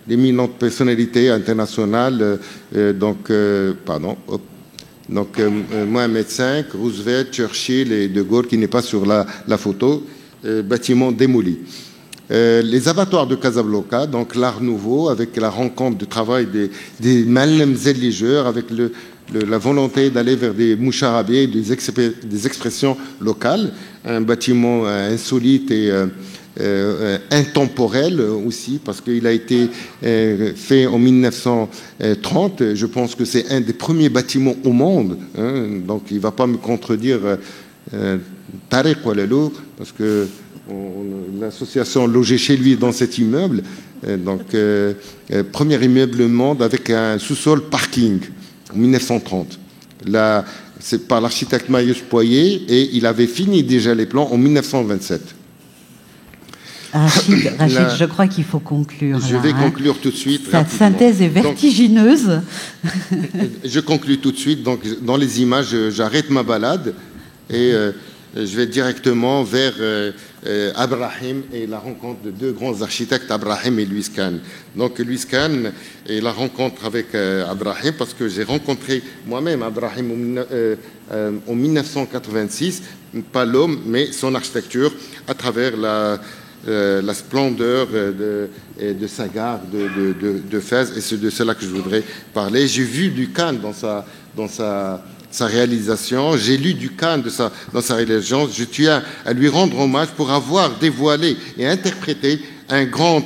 d'éminentes personnalités internationales, donc Mohamed V, Roosevelt, Churchill et De Gaulle, qui n'est pas sur la photo, bâtiment démoli. Les abattoirs de Casablanca, donc l'art nouveau, avec la rencontre de travail des Ma'allem zelligeurs, avec la volonté d'aller vers des moucharabés, des expressions locales, un bâtiment insolite et intemporel aussi, parce qu'il a été fait en 1930. Je pense que c'est un des premiers bâtiments au monde, hein, donc il ne va pas me contredire Tariq Oualalou, parce que l'association logeait chez lui dans cet immeuble. Donc premier immeuble au monde avec un sous-sol parking. en 1930. C'est par l'architecte Marius Poirier, et il avait fini déjà les plans en 1927. Rachid, je crois qu'il faut conclure. Je vais conclure tout de suite. Cette synthèse est vertigineuse. Je conclue tout de suite. Donc, dans les images, j'arrête ma balade et je vais directement vers Abrahim et la rencontre de deux grands architectes, Abrahim et Louis Kahn. Donc, Louis Kahn et la rencontre avec Abrahim, parce que j'ai rencontré moi-même Abrahim en 1986, pas l'homme, mais son architecture, à travers la splendeur de sa gare de Fès, et c'est de cela que je voudrais parler. J'ai vu du Kahn dans sa réalisation, j'ai lu du Kahn dans sa réalisation. Je tiens à lui rendre hommage pour avoir dévoilé et interprété un grand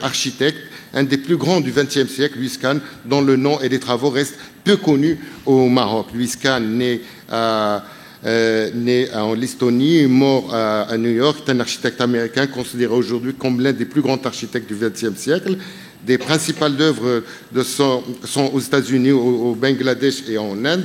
architecte, un des plus grands du XXe siècle, Louis Kahn, dont le nom et les travaux restent peu connus au Maroc. Louis Kahn, né en Estonie, mort à New York, est un architecte américain considéré aujourd'hui comme l'un des plus grands architectes du XXe siècle. Des principales œuvres sont aux États-Unis, au Bangladesh et en Inde.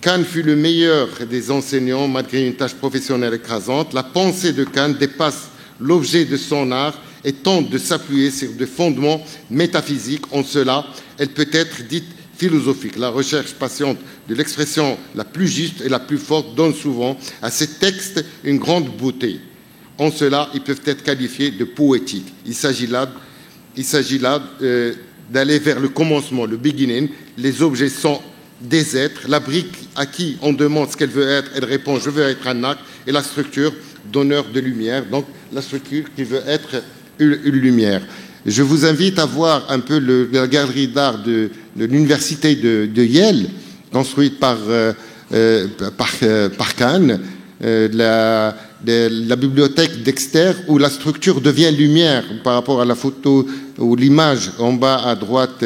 Kahn fut le meilleur des enseignants malgré une tâche professionnelle écrasante. La pensée de Kahn dépasse l'objet de son art et tente de s'appuyer sur des fondements métaphysiques. En cela, elle peut être dite philosophique. La recherche patiente de l'expression la plus juste et la plus forte donne souvent à ces textes une grande beauté. En cela, ils peuvent être qualifiés de poétiques. Il s'agit là d'aller vers le commencement, le beginning. Les objets sont des êtres. La brique à qui on demande ce qu'elle veut être, elle répond « je veux être un arc ». Et la structure, donneur de lumière. Donc, la structure qui veut être une lumière. Je vous invite à voir un peu la galerie d'art de l'université de Yale, construite par Kahn, la bibliothèque Dexter, où la structure devient lumière par rapport à la photo ou l'image en bas à droite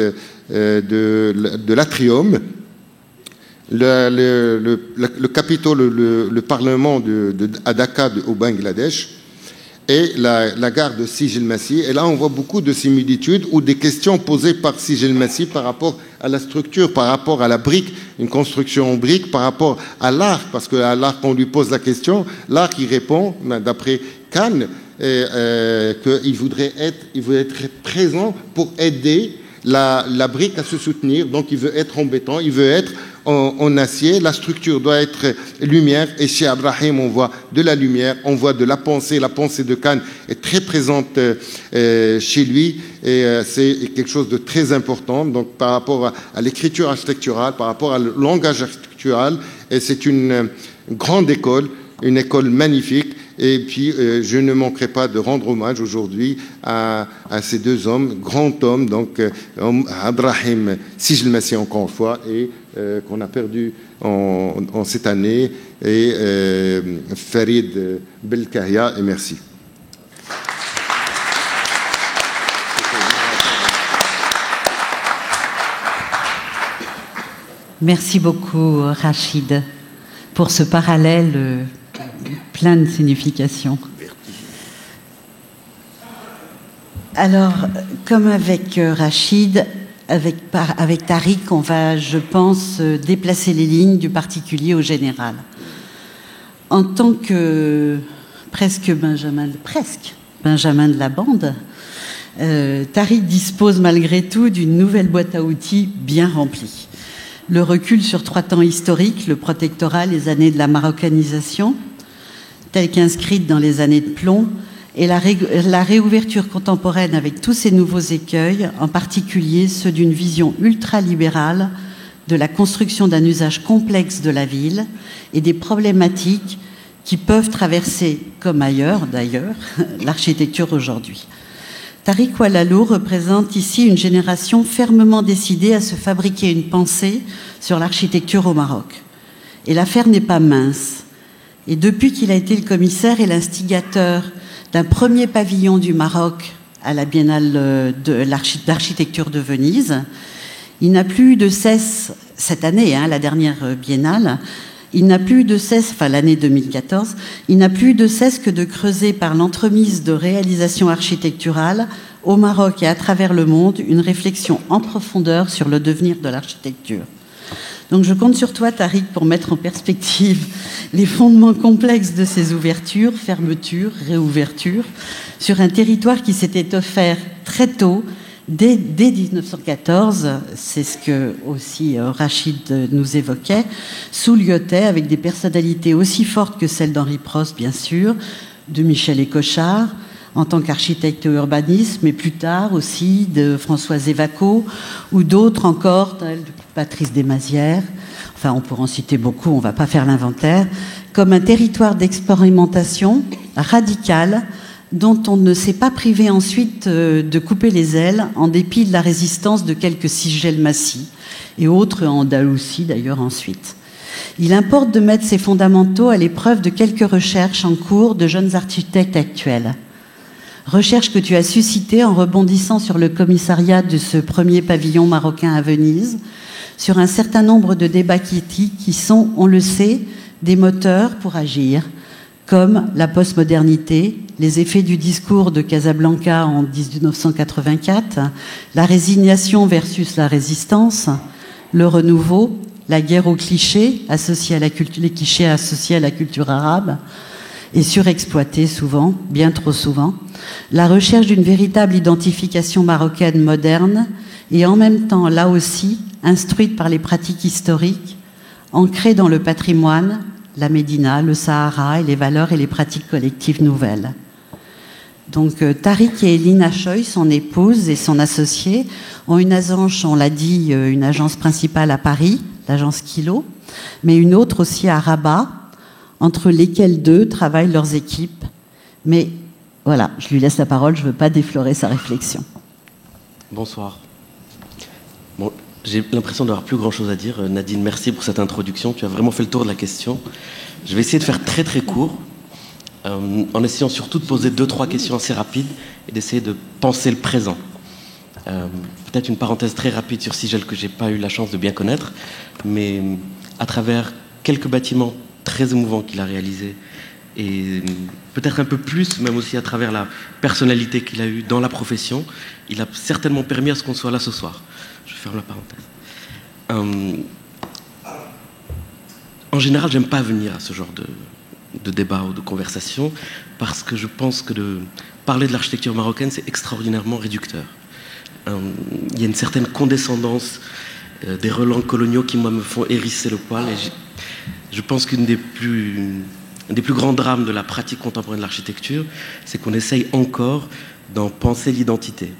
de l'atrium. Le Capitole, le Parlement à Dhaka au Bangladesh, et la gare de Sij el-Massi. Et là, on voit beaucoup de similitudes ou des questions posées par Sij el-Massi par rapport à la structure, par rapport à la brique, une construction en brique, par rapport à l'arc, parce qu'à l'arc, on lui pose la question, l'arc, il répond, d'après Kahn, qu'il voudrait être présent pour aider la brique à se soutenir. Donc, il veut être en béton, il veut être en acier. La structure doit être lumière, et chez Abraham on voit de la lumière, on voit de la pensée de Kahn est très présente chez lui, et c'est quelque chose de très important. Donc par rapport à l'écriture architecturale, par rapport au langage architectural, et c'est une grande école, une école magnifique. Et puis, je ne manquerai pas de rendre hommage aujourd'hui à ces deux hommes, grands hommes, donc Abraham Sij el-Massi encore une fois, et qu'on a perdu en cette année, et Farid Belkahia, et merci. Merci beaucoup, Rachid, pour ce parallèle plein de significations. Alors, comme avec Rachid, avec Tariq, on va, je pense, déplacer les lignes du particulier au général. En tant que presque Benjamin de la bande, Tariq dispose malgré tout d'une nouvelle boîte à outils bien remplie. Le recul sur 3 temps historiques, le protectorat, les années de la marocanisation, telle qu'inscrite dans les années de plomb, et la réouverture contemporaine avec tous ces nouveaux écueils, en particulier ceux d'une vision ultralibérale de la construction d'un usage complexe de la ville et des problématiques qui peuvent traverser, comme ailleurs d'ailleurs, l'architecture aujourd'hui. Tariq Oualalou représente ici une génération fermement décidée à se fabriquer une pensée sur l'architecture au Maroc. Et l'affaire n'est pas mince. Et depuis qu'il a été le commissaire et l'instigateur d'un premier pavillon du Maroc à la Biennale d'architecture de Venise, il n'a plus eu de cesse, cette année, la dernière biennale, il n'a plus eu de cesse, enfin l'année 2014, il n'a plus eu de cesse que de creuser par l'entremise de réalisations architecturales au Maroc et à travers le monde une réflexion en profondeur sur le devenir de l'architecture. Donc je compte sur toi, Tariq, pour mettre en perspective les fondements complexes de ces ouvertures, fermetures, réouvertures, sur un territoire qui s'était offert très tôt, dès 1914, c'est ce que aussi Rachid nous évoquait, sous Lyotet, avec des personnalités aussi fortes que celles d'Henri Prost, bien sûr, de Michel Écochard, en tant qu'architecte urbaniste, mais plus tard aussi de Françoise Évaco, ou d'autres encore, de Patrice Desmazières. Enfin, on pourrait en citer beaucoup, on ne va pas faire l'inventaire, comme un territoire d'expérimentation radicale dont on ne s'est pas privé ensuite de couper les ailes en dépit de la résistance de quelques sigels massifs et autres en Andalousie d'ailleurs ensuite. Il importe de mettre ces fondamentaux à l'épreuve de quelques recherches en cours de jeunes architectes actuels. Recherches que tu as suscitées en rebondissant sur le commissariat de ce premier pavillon marocain à Venise, sur un certain nombre de débats critiques qui sont, on le sait, des moteurs pour agir, comme la postmodernité, les effets du discours de Casablanca en 1984, la résignation versus la résistance, le renouveau, la guerre aux clichés associés à les clichés associés à la culture arabe et surexploités souvent, bien trop souvent, la recherche d'une véritable identification marocaine moderne et en même temps, là aussi, instruite par les pratiques historiques, ancrée dans le patrimoine, la Médina, le Sahara et les valeurs et les pratiques collectives nouvelles. Donc Tariq et Eline Achoy, son épouse et son associé, ont une agence, on l'a dit, une agence principale à Paris, l'agence Kilo, mais une autre aussi à Rabat, entre lesquelles deux travaillent leurs équipes. Mais voilà, je lui laisse la parole, je ne veux pas déflorer sa réflexion. Bonsoir. Bon, j'ai l'impression d'avoir plus grand-chose à dire. Nadine, merci pour cette introduction. Tu as vraiment fait le tour de la question. Je vais essayer de faire très très court, en essayant surtout de poser 2-3 questions assez rapides et d'essayer de penser le présent. Peut-être une parenthèse très rapide sur Sigel que je n'ai pas eu la chance de bien connaître, mais à travers quelques bâtiments très émouvants qu'il a réalisés, et peut-être un peu plus, même aussi à travers la personnalité qu'il a eue dans la profession, il a certainement permis à ce qu'on soit là ce soir. Je ferme la parenthèse. En général, j'aime pas venir à ce genre de débat ou de conversation parce que je pense que de parler de l'architecture marocaine, c'est extraordinairement réducteur. Il y a une certaine condescendance des relents coloniaux qui, moi, me font hérisser le poil. Et je pense qu'une des plus grands drames de la pratique contemporaine de l'architecture, c'est qu'on essaye encore d'en penser l'identité.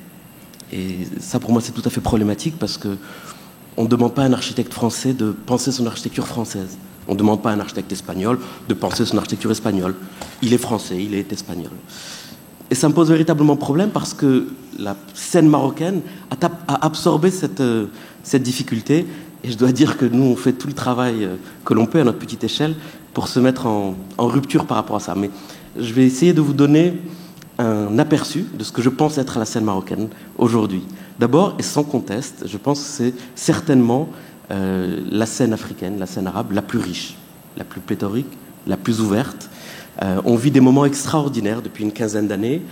Et ça, pour moi, c'est tout à fait problématique parce qu'on ne demande pas à un architecte français de penser son architecture française. On ne demande pas à un architecte espagnol de penser son architecture espagnole. Il est français, il est espagnol. Et ça me pose véritablement problème parce que la scène marocaine a absorbé cette difficulté. Et je dois dire que nous, on fait tout le travail que l'on peut à notre petite échelle pour se mettre en rupture par rapport à ça. Mais je vais essayer de vous donner un aperçu de ce que je pense être la scène marocaine aujourd'hui. D'abord, et sans conteste, je pense que c'est certainement la scène africaine, la scène arabe, la plus riche, la plus pléthorique, la plus ouverte. On vit des moments extraordinaires depuis une quinzaine d'années.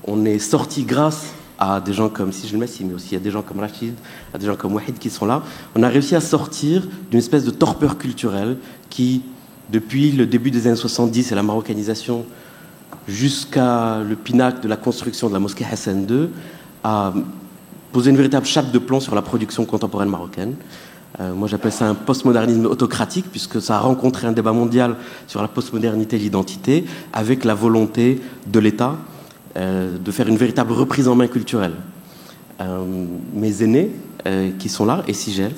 On est sorti grâce à des gens comme Sigel Massi, mais aussi à des gens comme Rachid, à des gens comme Wahid qui sont là. On a réussi à sortir d'une espèce de torpeur culturelle qui, depuis le début des années 70 et la marocanisation, jusqu'à le pinacle de la construction de la mosquée Hassan II, a posé une véritable chape de plomb sur la production contemporaine marocaine. Moi, j'appelle ça un postmodernisme autocratique, puisque ça a rencontré un débat mondial sur la postmodernité et l'identité, avec la volonté de l'État de faire une véritable reprise en main culturelle. Mes aînés, qui sont là, et Sigel,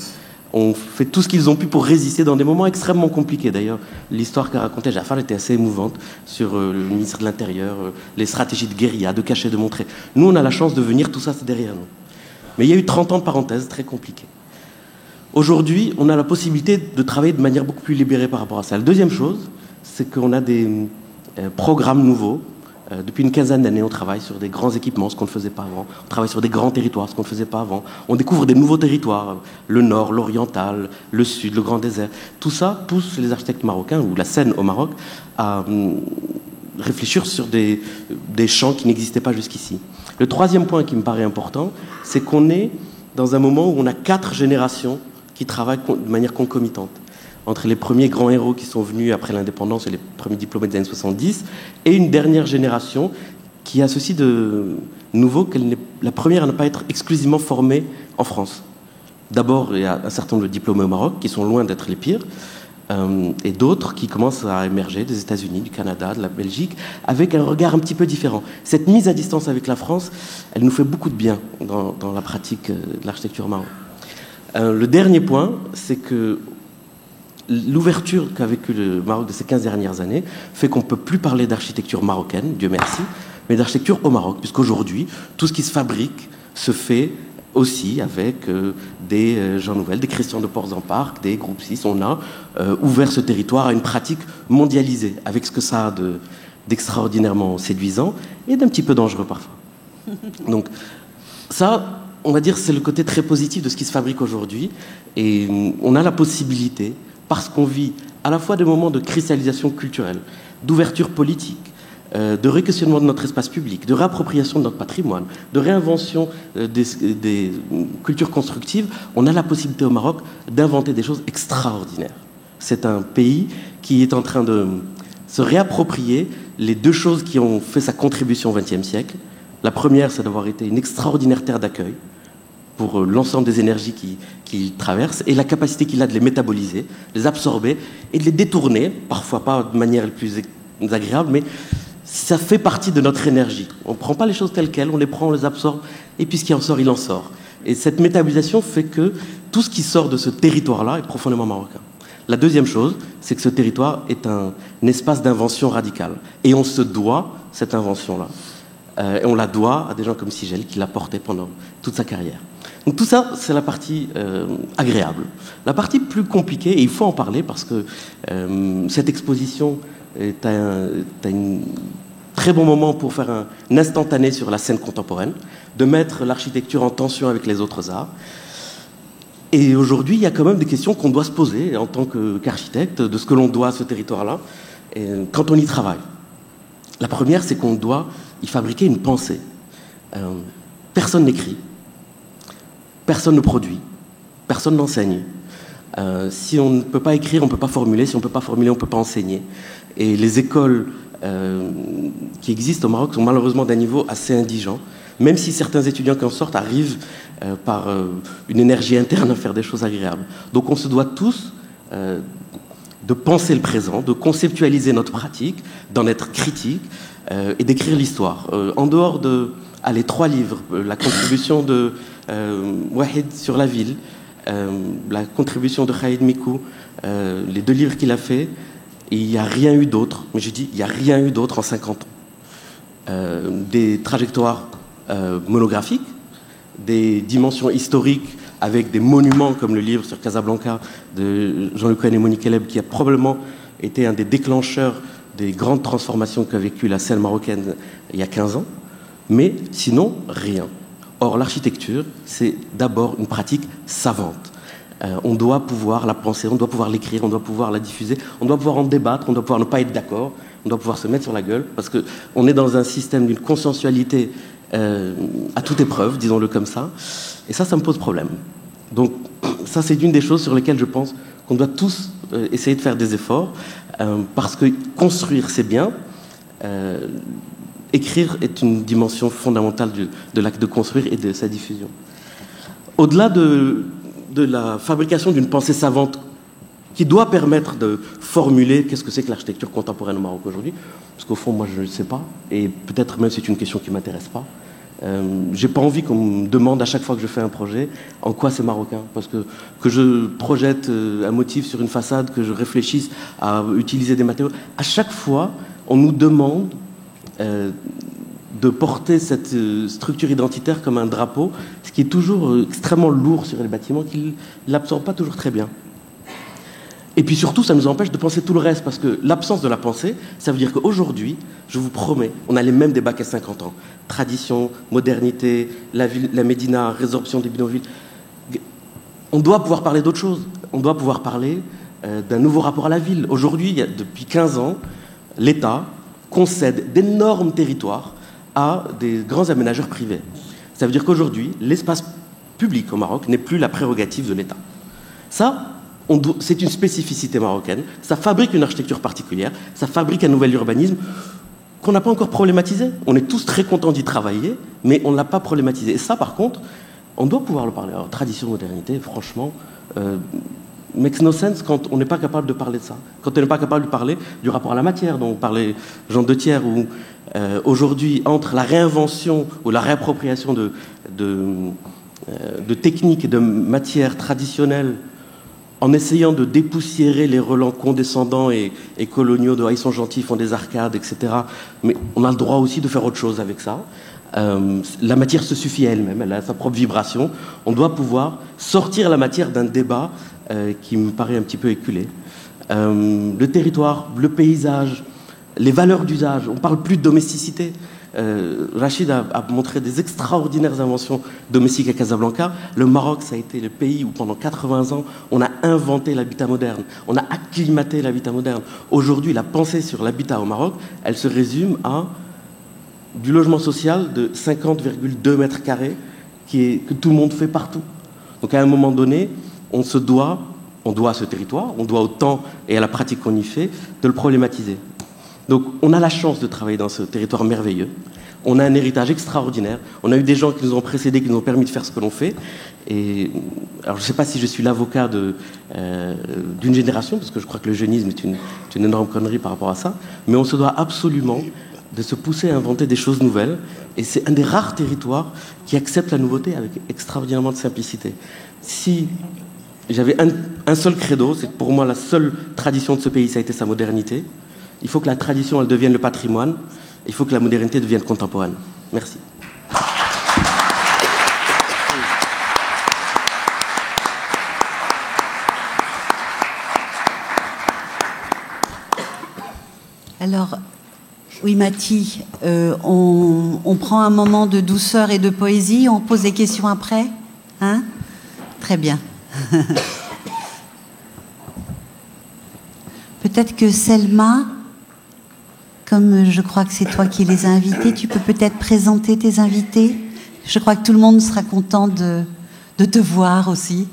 ont fait tout ce qu'ils ont pu pour résister dans des moments extrêmement compliqués. D'ailleurs, l'histoire qu'a racontée Jafar était assez émouvante sur le ministre de l'Intérieur, les stratégies de guérilla, de cacher, de montrer. Nous, on a la chance de venir, tout ça, c'est derrière nous. Mais il y a eu 30 ans de parenthèses très compliquées. Aujourd'hui, on a la possibilité de travailler de manière beaucoup plus libérée par rapport à ça. La deuxième chose, c'est qu'on a des programmes nouveaux. Depuis une quinzaine d'années, on travaille sur des grands équipements, ce qu'on ne faisait pas avant. On travaille sur des grands territoires, ce qu'on ne faisait pas avant. On découvre des nouveaux territoires, le nord, l'oriental, le sud, le grand désert. Tout ça pousse les architectes marocains, ou la scène au Maroc, à réfléchir sur des champs qui n'existaient pas jusqu'ici. Le troisième point qui me paraît important, c'est qu'on est dans un moment où on a 4 générations qui travaillent de manière concomitante entre les premiers grands héros qui sont venus après l'indépendance et les premiers diplômés des années 70 et une dernière génération qui a ceci de nouveau qu'elle n'est la première à ne pas être exclusivement formée en France. D'abord, il y a un certain nombre de diplômés au Maroc qui sont loin d'être les pires, et d'autres qui commencent à émerger des États-Unis, du Canada, de la Belgique, avec un regard un petit peu différent. Cette mise à distance avec la France, elle nous fait beaucoup de bien dans la pratique de l'architecture marocaine. Le dernier point, c'est que l'ouverture qu'a vécu le Maroc de ces 15 dernières années fait qu'on ne peut plus parler d'architecture marocaine, Dieu merci, mais d'architecture au Maroc, puisqu'aujourd'hui, tout ce qui se fabrique se fait aussi avec des gens nouvelles, des Christian de Ports-en-Parc, des groupes 6. On a ouvert ce territoire à une pratique mondialisée, avec ce que ça a d'extraordinairement séduisant et d'un petit peu dangereux parfois. Donc ça, on va dire, c'est le côté très positif de ce qui se fabrique aujourd'hui. Et on a la possibilité, parce qu'on vit à la fois des moments de cristallisation culturelle, d'ouverture politique, de réquestionnement de notre espace public, de réappropriation de notre patrimoine, de réinvention des cultures constructives, on a la possibilité au Maroc d'inventer des choses extraordinaires. C'est un pays qui est en train de se réapproprier les deux choses qui ont fait sa contribution au XXe siècle. La première, c'est d'avoir été une extraordinaire terre d'accueil pour l'ensemble des énergies qu'il traverse, et la capacité qu'il a de les métaboliser, les absorber et de les détourner, parfois pas de manière la plus agréable, mais ça fait partie de notre énergie. On ne prend pas les choses telles quelles, on les prend, on les absorbe, et puis ce qui en sort, il en sort. Et cette métabolisation fait que tout ce qui sort de ce territoire-là est profondément marocain. La deuxième chose, c'est que ce territoire est un espace d'invention radicale. Et on se doit cette invention-là. Et on la doit à des gens comme Sigel, qui l'a portée pendant toute sa carrière. Donc tout ça, c'est la partie agréable. La partie plus compliquée, et il faut en parler parce que cette exposition est un très bon moment pour faire un instantané sur la scène contemporaine, de mettre l'architecture en tension avec les autres arts. Et aujourd'hui, il y a quand même des questions qu'on doit se poser en tant qu'architecte, de ce que l'on doit à ce territoire-là, quand on y travaille. La première, c'est qu'on doit y fabriquer une pensée. Personne n'écrit, personne ne produit, personne n'enseigne. Si on ne peut pas écrire, on ne peut pas formuler. Si on ne peut pas formuler, on ne peut pas enseigner. Et les écoles qui existent au Maroc sont malheureusement d'un niveau assez indigent, même si certains étudiants qui en sortent arrivent par une énergie interne à faire des choses agréables. Donc on se doit tous de penser le présent, de conceptualiser notre pratique, d'en être critique et d'écrire l'histoire. En dehors de 3 livres, la contribution de Wahid sur la ville, la contribution de Khalid Mikou, les 2 livres qu'il a fait, et il n'y a rien eu d'autre, mais je dis, il n'y a rien eu d'autre en 50 ans. Des trajectoires monographiques, des dimensions historiques avec des monuments comme le livre sur Casablanca de Jean-Luc Cohen et Monique Eleb, qui a probablement été un des déclencheurs des grandes transformations qu'a vécu la scène marocaine il y a 15 ans, mais sinon, rien. Or, l'architecture, c'est d'abord une pratique savante. On doit pouvoir la penser, on doit pouvoir l'écrire, on doit pouvoir la diffuser, on doit pouvoir en débattre, on doit pouvoir ne pas être d'accord, on doit pouvoir se mettre sur la gueule, parce qu'on est dans un système d'une consensualité à toute épreuve, disons-le comme ça, et ça me pose problème. Donc ça, c'est une des choses sur lesquelles je pense qu'on doit tous essayer de faire des efforts, parce que construire, c'est bien, écrire est une dimension fondamentale de l'acte de construire et de sa diffusion. Au-delà de la fabrication d'une pensée savante qui doit permettre de formuler qu'est-ce que c'est que l'architecture contemporaine au Maroc aujourd'hui, parce qu'au fond, moi, je ne sais pas, et peut-être même c'est une question qui ne m'intéresse pas. J'ai pas envie qu'on me demande à chaque fois que je fais un projet en quoi c'est marocain, parce que je projette un motif sur une façade, que je réfléchisse à utiliser des matériaux, à chaque fois, on nous demande de porter cette structure identitaire comme un drapeau, ce qui est toujours extrêmement lourd sur les bâtiments, qu'ils ne l'absorbent pas toujours très bien. Et puis surtout, ça nous empêche de penser tout le reste, parce que l'absence de la pensée, ça veut dire qu'aujourd'hui, je vous promets, on a les mêmes débats qu'à 50 ans. Tradition, modernité, la médina, résorption des bidonvilles. On doit pouvoir parler d'autre chose. On doit pouvoir parler d'un nouveau rapport à la ville. Aujourd'hui, depuis 15 ans, l'État concède d'énormes territoires à des grands aménageurs privés. Ça veut dire qu'aujourd'hui, l'espace public au Maroc n'est plus la prérogative de l'État. Ça, c'est une spécificité marocaine. Ça fabrique une architecture particulière, ça fabrique un nouvel urbanisme qu'on n'a pas encore problématisé. On est tous très contents d'y travailler, mais on ne l'a pas problématisé. Et ça, par contre, on doit pouvoir le parler. Alors, tradition, modernité, franchement, makes no sense quand on n'est pas capable de parler de ça. Quand on n'est pas capable de parler du rapport à la matière dont parlait Jean Deuthier, où aujourd'hui, entre la réinvention ou la réappropriation de techniques et de matières traditionnelles, en essayant de dépoussiérer les relents condescendants et coloniaux de « ils sont gentils, ils font des arcades, etc. » Mais on a le droit aussi de faire autre chose avec ça. La matière se suffit à elle-même, elle a sa propre vibration. On doit pouvoir sortir la matière d'un débat qui me paraît un petit peu éculé. Le territoire, le paysage, les valeurs d'usage, on ne parle plus de domesticité. Rachid a montré des extraordinaires inventions domestiques à Casablanca. Le Maroc, ça a été le pays où pendant 80 ans, on a inventé l'habitat moderne. On a acclimaté l'habitat moderne. Aujourd'hui, la pensée sur l'habitat au Maroc, elle se résume à du logement social de 50,2 mètres carrés que tout le monde fait partout. Donc à un moment donné, on doit à ce territoire, on doit au temps et à la pratique qu'on y fait, de le problématiser. Donc on a la chance de travailler dans ce territoire merveilleux. On a un héritage extraordinaire. On a eu des gens qui nous ont précédés, qui nous ont permis de faire ce que l'on fait. Et alors je ne sais pas si je suis l'avocat d'une génération, parce que je crois que le jeunisme est une énorme connerie par rapport à ça, mais on se doit absolument de se pousser à inventer des choses nouvelles. Et c'est un des rares territoires qui accepte la nouveauté avec extraordinairement de simplicité. Si j'avais un seul credo, c'est que pour moi la seule tradition de ce pays, ça a été sa modernité. Il faut que la tradition, elle devienne le patrimoine. Il faut que la modernité devienne contemporaine. Merci. Alors, oui, Mathie, on prend un moment de douceur et de poésie. On pose des questions après, hein? Très bien. Peut-être que Selma, comme je crois que c'est toi qui les as invités, tu peux peut-être présenter tes invités. Je crois que tout le monde sera content de te voir aussi.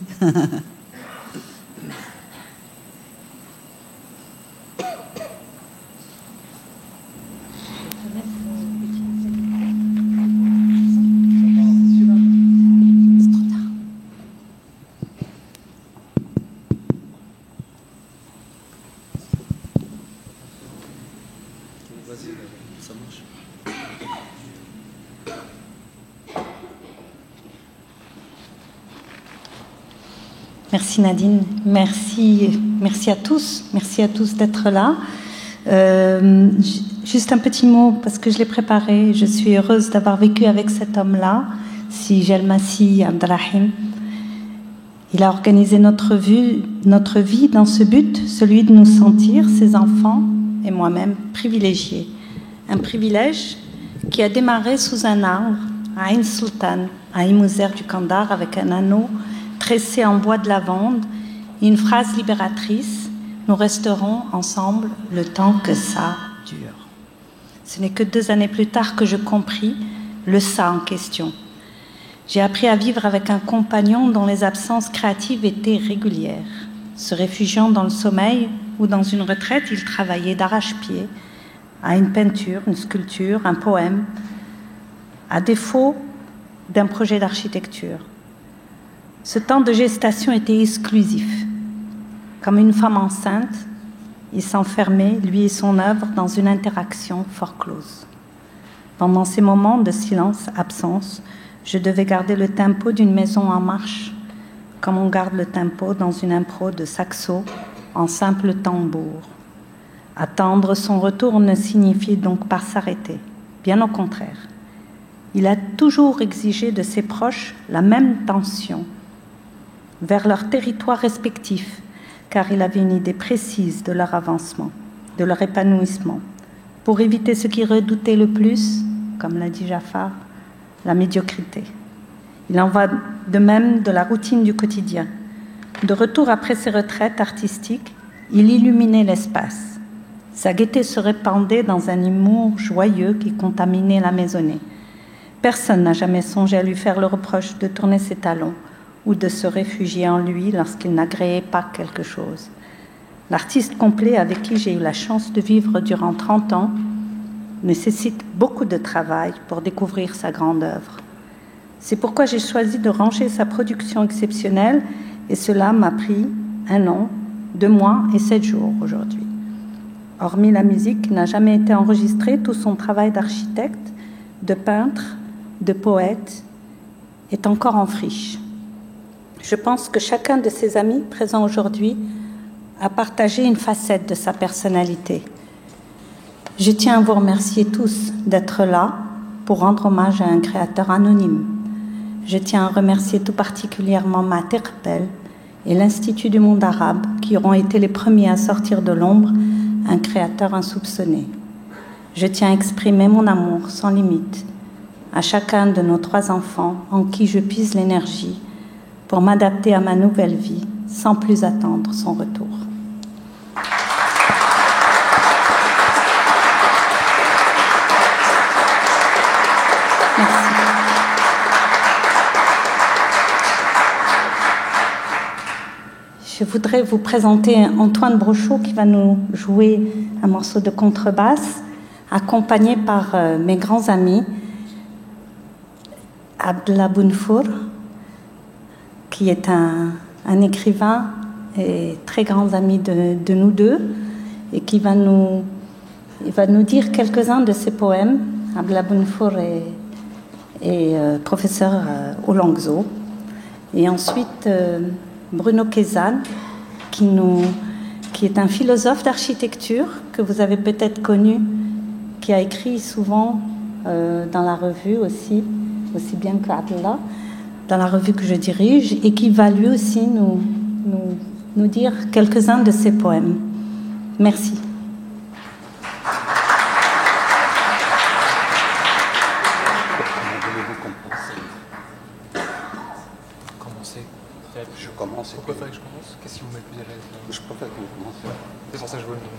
Merci Nadine, merci à tous d'être là. Juste un petit mot, parce que je l'ai préparé. Je suis heureuse d'avoir vécu avec cet homme-là, Si Jelmassi Abdrahim. Il a organisé notre vie dans ce but, celui de nous sentir, ses enfants et moi-même, privilégiés. Un privilège qui a démarré sous un arbre, à Ain Sultan, à Imouzer du Kandar, avec un anneau tressé en bois de lavande et une phrase libératrice: nous resterons ensemble le temps que ça dure. Ce n'est que 2 années plus tard que je compris le ça en question. J'ai appris à vivre avec un compagnon dont les absences créatives étaient régulières. Se réfugiant dans le sommeil ou dans une retraite, il travaillait d'arrache-pied à une peinture, une sculpture, un poème, à défaut d'un projet d'architecture. Ce temps de gestation était exclusif. Comme une femme enceinte, il s'enfermait, lui et son œuvre, dans une interaction fort close. Pendant ces moments de silence, absence, je devais garder le tempo d'une maison en marche, comme on garde le tempo dans une impro de saxo en simple tambour. Attendre son retour ne signifiait donc pas s'arrêter, bien au contraire. Il a toujours exigé de ses proches la même tension vers leur territoire respectif, car il avait une idée précise de leur avancement, de leur épanouissement, pour éviter ce qu'il redoutait le plus, comme l'a dit Jafar, la médiocrité. Il en va de même de la routine du quotidien. De retour après ses retraites artistiques, il illuminait l'espace. Sa gaieté se répandait dans un humour joyeux qui contaminait la maisonnée. Personne n'a jamais songé à lui faire le reproche de tourner ses talons ou de se réfugier en lui lorsqu'il n'agréait pas quelque chose. L'artiste complet avec qui j'ai eu la chance de vivre durant 30 ans nécessite beaucoup de travail pour découvrir sa grande œuvre. C'est pourquoi j'ai choisi de ranger sa production exceptionnelle et cela m'a pris 1 an, 2 mois et 7 jours aujourd'hui. Hormis la musique qui n'a jamais été enregistrée, tout son travail d'architecte, de peintre, de poète est encore en friche. Je pense que chacun de ses amis présents aujourd'hui a partagé une facette de sa personnalité. Je tiens à vous remercier tous d'être là pour rendre hommage à un créateur anonyme. Je tiens à remercier tout particulièrement Mater Bel et l'Institut du monde arabe qui auront été les premiers à sortir de l'ombre un créateur insoupçonné. Je tiens à exprimer mon amour sans limite à chacun de nos 3 enfants en qui je puise l'énergie pour m'adapter à ma nouvelle vie sans plus attendre son retour. Merci. Je voudrais vous présenter Antoine Brochot qui va nous jouer un morceau de contrebasse accompagné par mes grands amis Abdallah Bounfour, qui est un écrivain et très grand ami de nous deux, et qui va nous dire quelques-uns de ses poèmes. Abdallah Bounfour est professeur au Langso. Et ensuite, Bruno Kezan, qui est un philosophe d'architecture que vous avez peut-être connu, qui a écrit souvent dans la revue aussi bien qu'Abdallah, dans la revue que je dirige, et qui va lui aussi nous dire quelques-uns de ses poèmes. Merci. Je commence. Pourquoi fallait que je commence? Qu'est-ce qui vous met le plus à l'aise? Je préfère que vous commenciez. C'est pour ça que je veux le nom.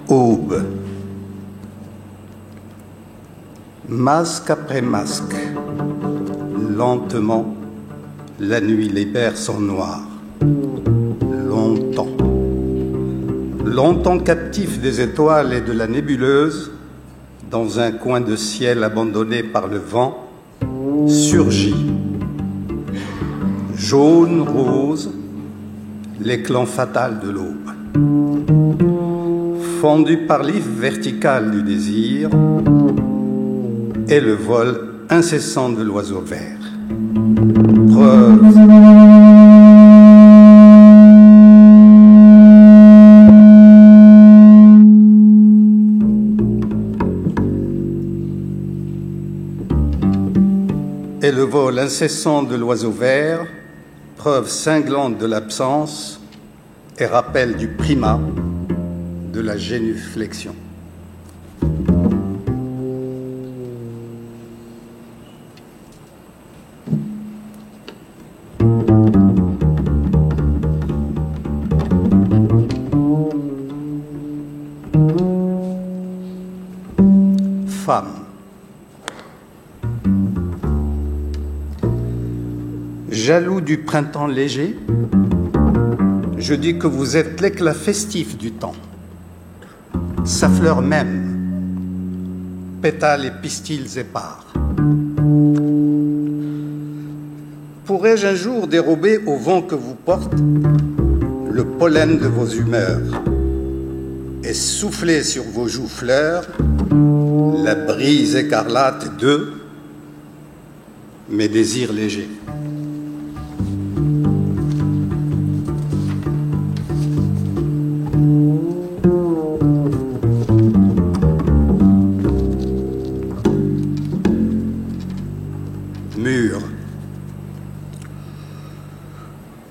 Aube. Masque après masque, lentement, la nuit libère son noir. Longtemps. Longtemps captif des étoiles et de la nébuleuse, dans un coin de ciel abandonné par le vent, surgit. Jaune, rose, l'éclat fatal de l'aube. Fendu par l'if vertical du désir et le vol incessant de l'oiseau vert. Preuve. Et le vol incessant de l'oiseau vert, preuve cinglante de l'absence et rappel du primat de la génuflexion. Femme. Jaloux du printemps léger, je dis que vous êtes l'éclat festif du temps. Sa fleur même, pétales et pistils épars. Pourrais-je un jour dérober au vent que vous porte le pollen de vos humeurs et souffler sur vos joues fleurs la brise écarlate de mes désirs légers.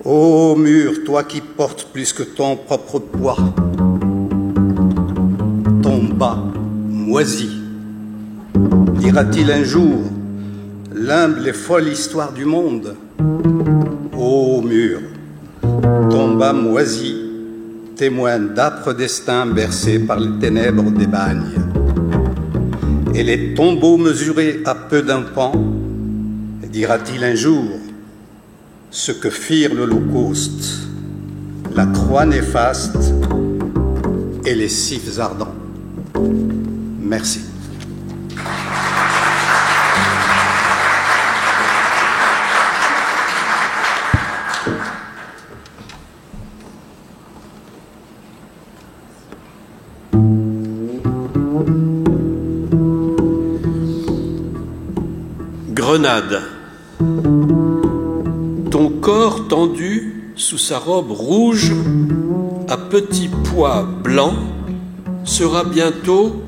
Ô mur, toi qui portes plus que ton propre poids, ton bas moisi, dira-t-il un jour l'humble et folle histoire du monde? Ô mur, ton bas moisi, témoin d'âpres destins bercés par les ténèbres des bagnes. Et les tombeaux mesurés à peu d'un pan, dira-t-il un jour ce que firent l'Holocauste, la croix néfaste et les cifs ardents? Merci. Grenade. Ton corps tendu sous sa robe rouge à petits pois blancs sera bientôt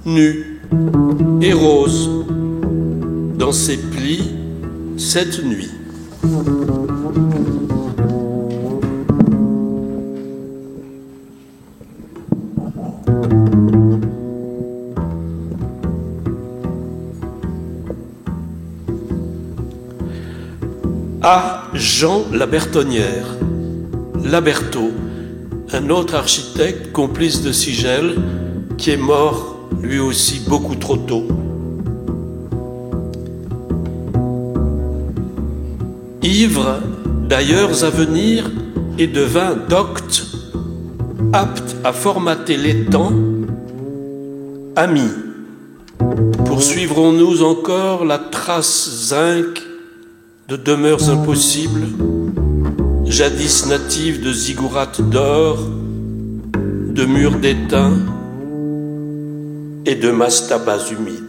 nu et rose dans ses plis cette nuit. À Jean Labertonnière, Laberthaud, un autre architecte complice de Sigel, qui est mort lui aussi beaucoup trop tôt. Ivre d'ailleurs à venir et de vin docte, apte à formater les temps, amis, poursuivrons-nous encore la trace zinc de demeures impossibles, jadis natives de ziggourats d'or, de murs d'étain et de mastabas humides.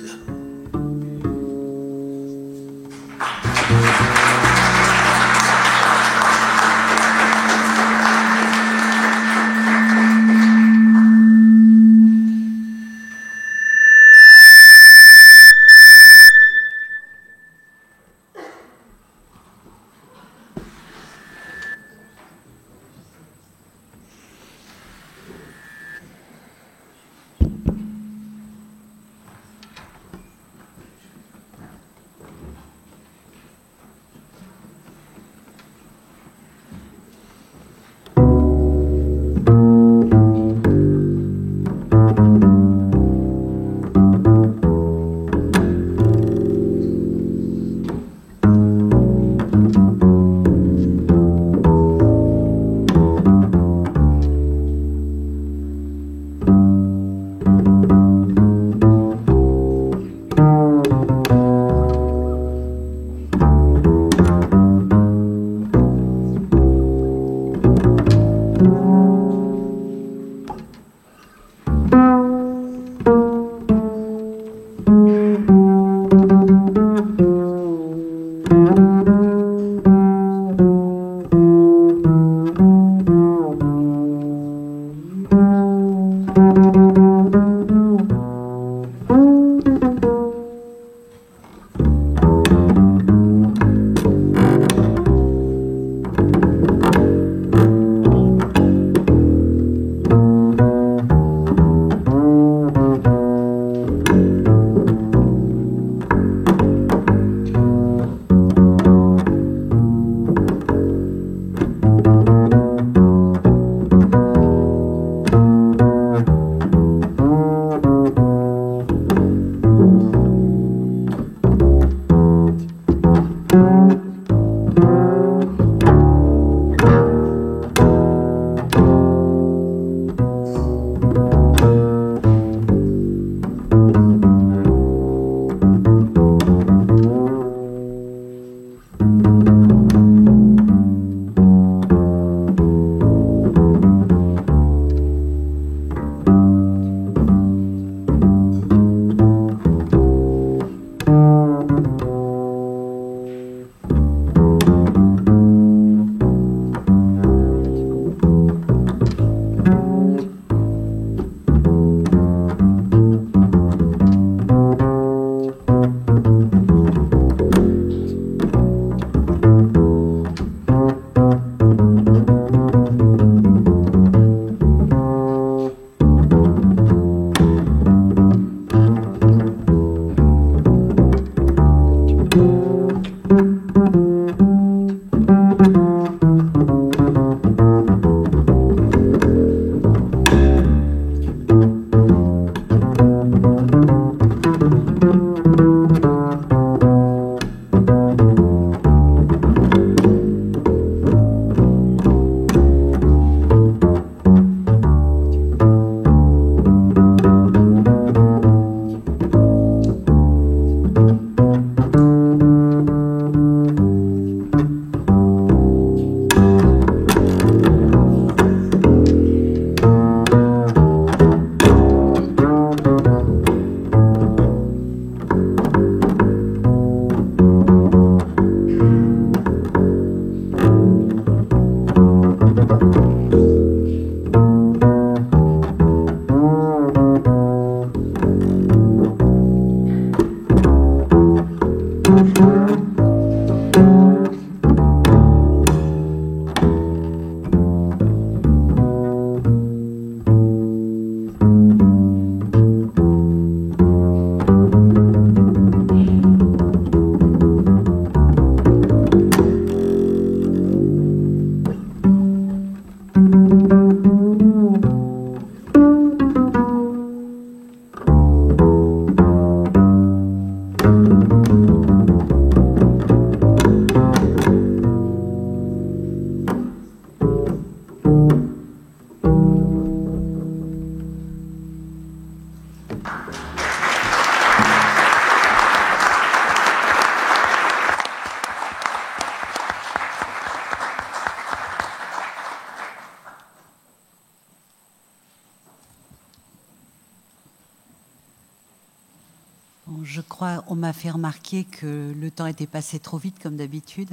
je crois, on m'a fait remarquer que le temps était passé trop vite, comme d'habitude.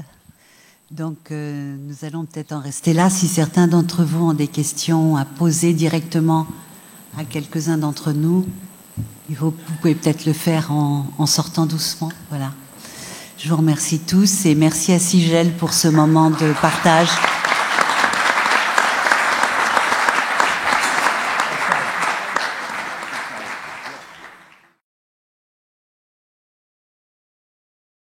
Donc, nous allons peut-être en rester là. Si certains d'entre vous ont des questions à poser directement à quelques-uns d'entre nous, vous pouvez peut-être le faire en sortant doucement. Voilà. Je vous remercie tous et merci à Sigel pour ce moment de partage.